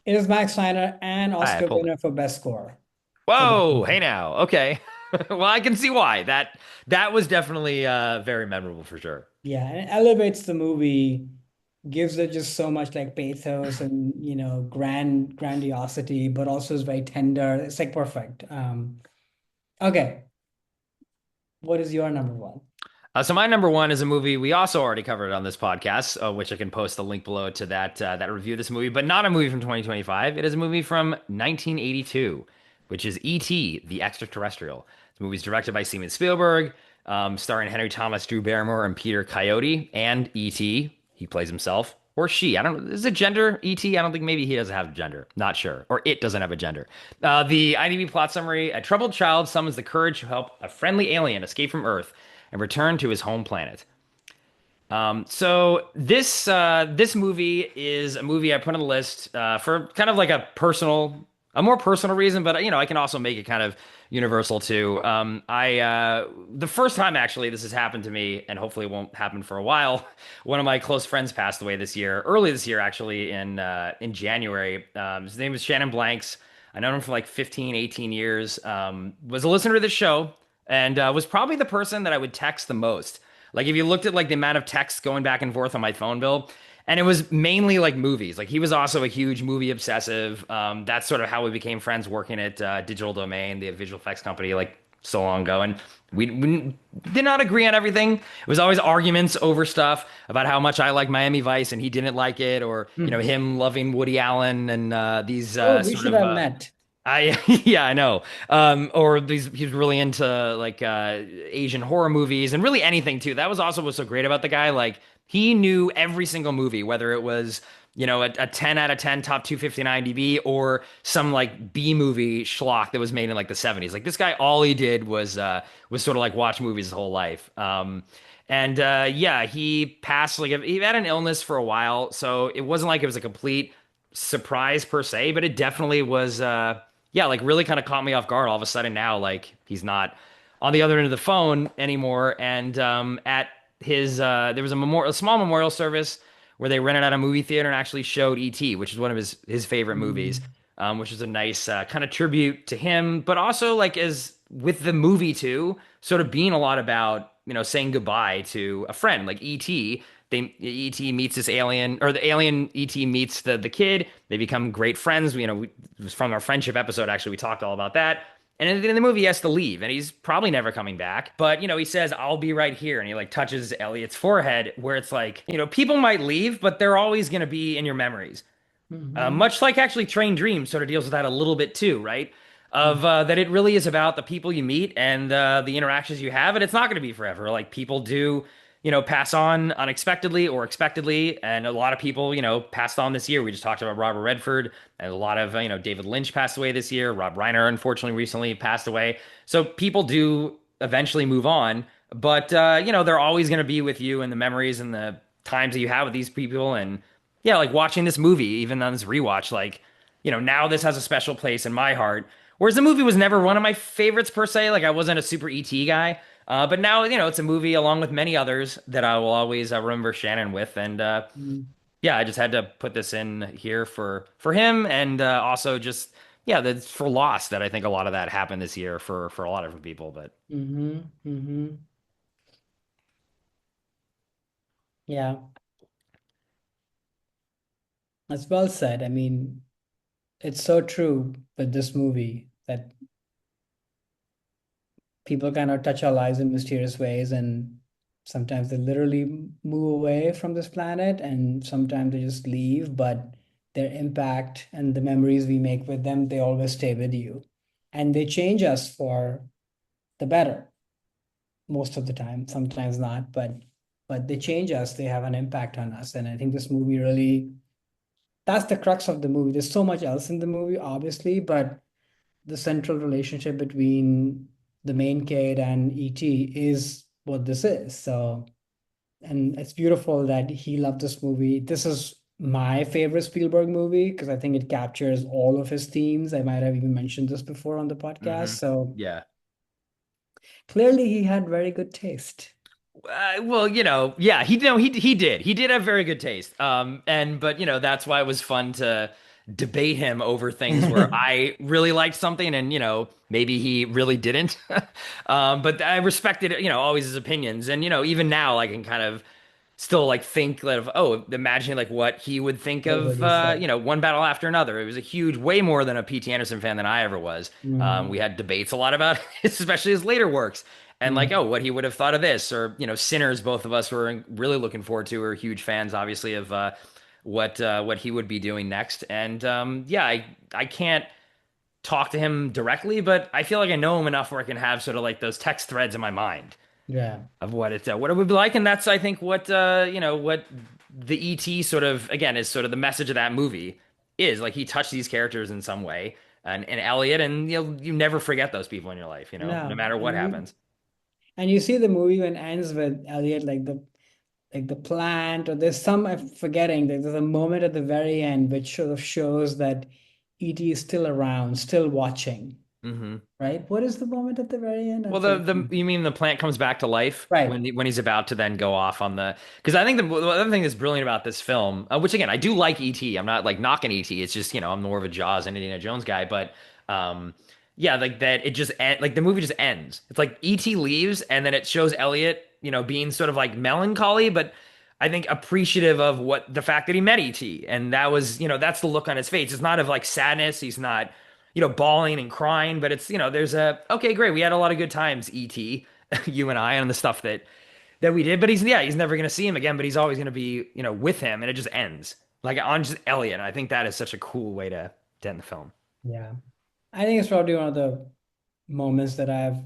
it is Max Steiner and I Oscar pulled it. winner for best score for this Whoa, hey movie. now. Okay. Well, I can see why. That was definitely very memorable for sure. Yeah, and it elevates the movie, gives it just so much like pathos and grandiosity, but also is very tender. It's like perfect. Okay, what is your number one? So my number one is a movie we also already covered on this podcast, which I can post the link below to that review of this movie, but not a movie from 2025. It is a movie from 1982, which is E.T. the Extraterrestrial. The movie is directed by Steven Spielberg, starring Henry Thomas, Drew Barrymore, and Peter Coyote, and E.T. He plays himself or she. I don't know. Is it gender E.T.? I don't think maybe he doesn't have a gender. Not sure. Or it doesn't have a gender. The IMDb plot summary: a troubled child summons the courage to help a friendly alien escape from Earth and return to his home planet. So this movie is a movie I put on the list for kind of like a more personal reason, but I can also make it kind of universal too. I the first time actually this has happened to me, and hopefully it won't happen for a while. One of my close friends passed away early this year, actually in January. His name was Shannon Blanks. I known him for like 15, 18 years. Was a listener to the show and was probably the person that I would text the most. Like if you looked at like the amount of texts going back and forth on my phone bill, and it was mainly like movies. Like he was also a huge movie obsessive. That's sort of how we became friends working at Digital Domain, the visual effects company, like so long ago. And we did not agree on everything. It was always arguments over stuff about how much I like Miami Vice and he didn't like it, or Hmm. him loving Woody Allen and these Oh, we sort should of have met. I yeah, I know. Or these he's really into like Asian horror movies and really anything too. That was also what's so great about the guy. Like he knew every single movie, whether it was, a 10 out of 10 top 259 DB or some like B movie schlock that was made in like the 70s. Like this guy, all he did was sort of like watch movies his whole life. And yeah, he passed like he had an illness for a while, so it wasn't like it was a complete surprise per se, but it definitely was yeah, like really kind of caught me off guard all of a sudden now like he's not on the other end of the phone anymore and at his there was a small memorial service where they rented out a movie theater and actually showed E.T., which is one of his favorite movies, Mm. which is a nice kind of tribute to him, but also like as with the movie too, sort of being a lot about saying goodbye to a friend like E.T. E.T. meets this alien, or the alien E.T. meets the kid. They become great friends. It was from our friendship episode. Actually, we talked all about that. And in the movie, he has to leave, and he's probably never coming back. But he says, "I'll be right here," and he like touches Elliot's forehead, where it's like, people might leave, but they're always gonna be in your memories. Mhm. Much like actually Train Dream sort of deals with that a little bit too, right? Mm. Of that it really is about the people you meet and the interactions you have, and it's not going to be forever. Like people do, pass on unexpectedly or expectedly, and a lot of people, passed on this year. We just talked about Robert Redford, and a lot of David Lynch passed away this year. Rob Reiner, unfortunately, recently passed away. So people do eventually move on, but they're always going to be with you and the memories and the times that you have with these people and yeah, like watching this movie, even on this rewatch, like, now this has a special place in my heart. Whereas the movie was never one of my favorites per se. Like I wasn't a super ET guy. But now, it's a movie along with many others that I will always remember Shannon with. And Mm. yeah, I just had to put this in here for him and also just yeah, that's for Lost that I think a lot of that happened this year for a lot of different people. But Mm-hmm. Yeah, that's well said. I mean, it's so true with this movie that people kind of touch our lives in mysterious ways, and sometimes they literally move away from this planet, and sometimes they just leave, but their impact and the memories we make with them, they always stay with you. And they change us for the better most of the time, sometimes not, but they change us, they have an impact on us. And I think this movie really, that's the crux of the movie. There's so much else in the movie, obviously, but the central relationship between the main kid and ET is what this is. So, and it's beautiful that he loved this movie. This is my favorite Spielberg movie because I think it captures all of his themes. I might have even mentioned this before on the podcast. hmm So yeah. clearly he had very good taste. Well, yeah, he did have very good taste. And but that's why it was fun to debate him over things where I really liked something and maybe he really didn't. But I respected always his opinions, and even now I can kind of still like think of imagine like what he would think What would of he say? One Battle After Another. It was a huge, way more than a P.T. Anderson fan than I ever was. We Mm, had debates a lot about especially his later works and like mm, what he would have thought of this, or Sinners. Both of us were really looking forward to. We're huge fans, obviously, of what he would be doing next. And yeah, I can't talk to him directly, but I feel like I know him enough where I can have sort of like those text threads in my mind yeah, of what it would be like. And that's, I think, what the ET sort of, again, is sort of the message of that movie is. Like, he touched these characters in some way, and Elliot, and you never forget those people in your life, no no. matter what happens. And you see the movie when it ends with Elliot like the plant, or there's some, I'm forgetting, there's a moment at the very end which sort of shows that ET is still around, still watching, hmm right? What is the moment at the very end? I'm Well, the forgetting. you mean the plant comes back to life Right. when he's about to then go off on the, because I think the other thing that's brilliant about this film, which again I do like E.T. I'm not like knocking E.T. It's just I'm more of a Jaws and Indiana Jones guy, but yeah, like that it just like the movie just ends. It's like E.T. leaves and then it shows Elliot being sort of like melancholy, but I think appreciative of what the fact that he met E.T. and that was that's the look on his face. It's not of like sadness. He's not bawling and crying, but it's, there's a, okay, great. We had a lot of good times, E.T., you and I, on the stuff that we did. But he's never going to see him again, but he's always going to be, with him. And it just ends like on just Elliot. And I think that is such a cool way to end the film. Yeah. I think it's probably one of the moments that I've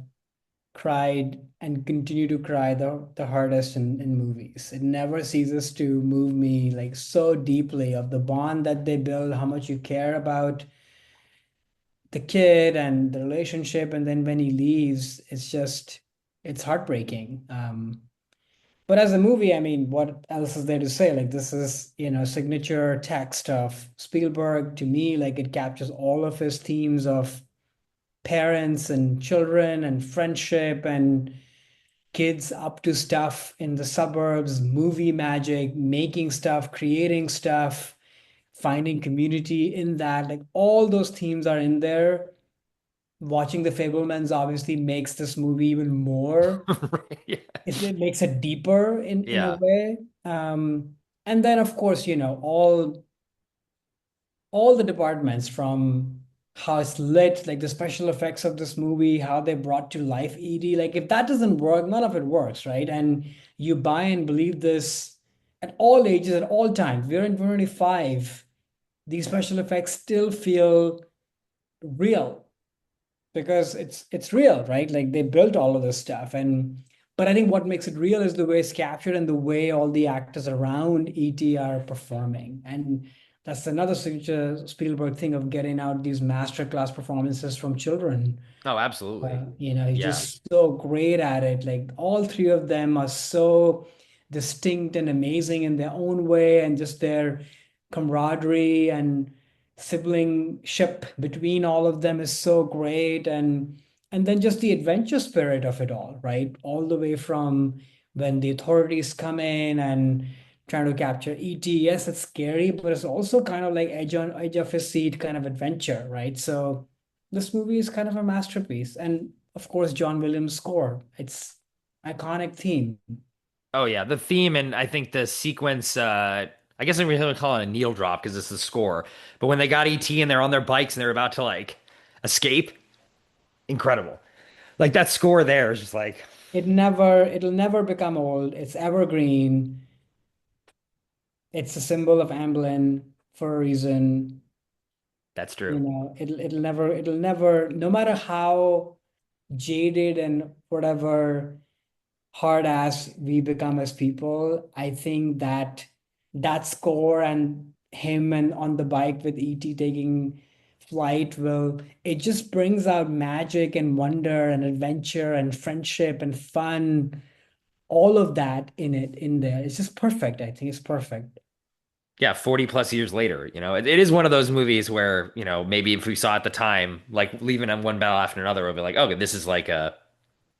cried and continue to cry the hardest in movies. It never ceases to move me like so deeply of the bond that they build, how much you care about the kid and the relationship, and then when he leaves, it's heartbreaking. But as a movie, I mean, what else is there to say? Like this is, signature text of Spielberg to me. Like it captures all of his themes of parents and children and friendship and kids up to stuff in the suburbs, movie magic, making stuff, creating stuff, finding community in that. Like all those themes are in there. Watching The Fablemans obviously makes this movie even more. Right. Yeah. It makes it deeper in a Yeah. way. And then of course, all the departments from how it's lit, like the special effects of this movie, how they brought to life ED. Like if that doesn't work, none of it works, right? And you buy and believe this at all ages, at all times. We're in 2025. These special effects still feel real because it's real, right? Like they built all of this stuff. And but I think what makes it real is the way it's captured and the way all the actors around ET are performing. And that's another signature Spielberg thing of getting out these masterclass performances from children. Oh, absolutely. He's Yeah. just so great at it. Like all three of them are so distinct and amazing in their own way, and just their camaraderie and siblingship between all of them is so great. And then just the adventure spirit of it all, right? All the way from when the authorities come in and trying to capture ET. Yes, it's scary, but it's also kind of like edge of his seat kind of adventure, right? So this movie is kind of a masterpiece. And of course, John Williams' score. It's iconic theme. Oh yeah, the theme and I think the sequence. I guess I'm gonna call it a needle drop because it's the score. But when they got ET and they're on their bikes and they're about to like escape, incredible. Like that score there is just like It'll never become old. It's evergreen. It's a symbol of Amblin for a reason. that's true. You know, it'll never, no matter how jaded and whatever hard ass we become as people, I think that that score and him and on the bike with ET taking flight will, it just brings out magic and wonder and adventure and friendship and fun, all of that in there. It's just perfect. I think it's perfect. Yeah, 40 plus years later, it is one of those movies where, maybe if we saw it at the time, like leaving on one battle after another, we'll be like, okay, this is like a,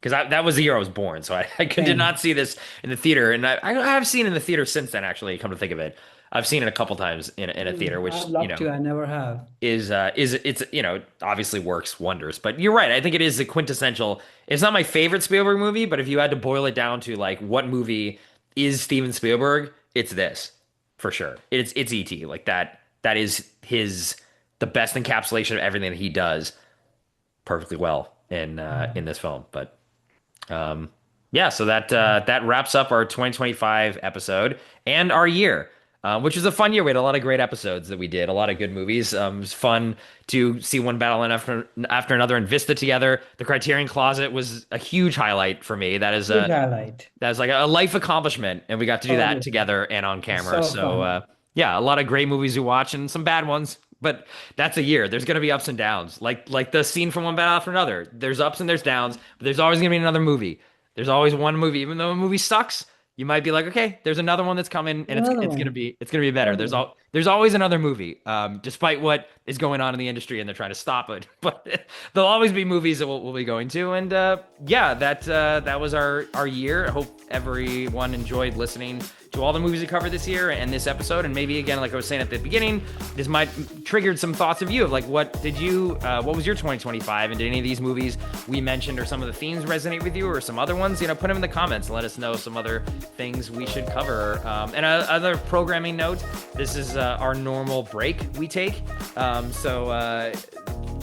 because that was the year I was born. So I did Same. not see this in the theater. And I have seen it in the theater since then, actually, come to think of it. I've seen it a couple times in a theater, I'd which, love to. I never have. is it's obviously works wonders. But you're right. I think it is the quintessential. It's not my favorite Spielberg movie, but if you had to boil it down to like what movie is Steven Spielberg, it's this for sure. It's E.T. Like that is his the best encapsulation of everything that he does perfectly well in this film. But yeah, so that wraps up our 2025 episode and our year, which was a fun year. We had a lot of great episodes that we did, a lot of good movies. It was fun to see one battle after another and Vista together. The Criterion Closet was a huge highlight for me. Huge highlight. That was like a life accomplishment, and we got to do that Totally. together and on It's camera. so So fun. yeah, a lot of great movies to watch and some bad ones. But that's a year. There's gonna be ups and downs. Like the scene from one battle after another. There's ups and there's downs, but there's always gonna be another movie. There's always one movie, even though a movie sucks. You might be like, okay, there's another one that's coming, and it's Another it's gonna one. be it's gonna be better. Totally. There's always another movie, despite what is going on in the industry, and they're trying to stop it. But there'll always be movies that we'll be going to, and yeah, that was our year. I hope everyone enjoyed listening to all the movies we covered this year and this episode, and maybe again, like I was saying at the beginning, this might triggered some thoughts of you of like what was your 2025, and did any of these movies we mentioned or some of the themes resonate with you, or some other ones? Put them in the comments and let us know some other things we should cover. And another programming note: this is our normal break we take, so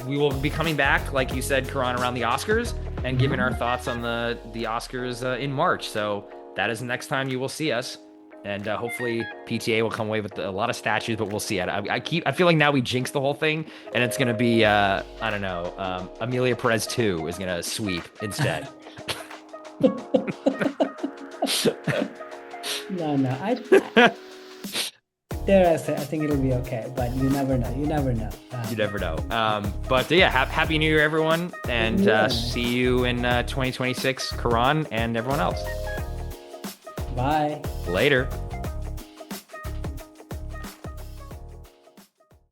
we will be coming back, like you said, Karan, around the Oscars and giving our Mhm. thoughts on the Oscars in March. So that is the next time you will see us. And hopefully PTA will come away with a lot of statues, but we'll see. I feel like now we jinx the whole thing, and it's gonna be I don't know, Amelia Perez 2 is gonna sweep instead. No, no. Dare I say, I think it'll be okay, but you never know. You never know. You never know. But yeah, happy New Year, everyone, and Yeah. see you in 2026, Karan and everyone else. Bye. Later.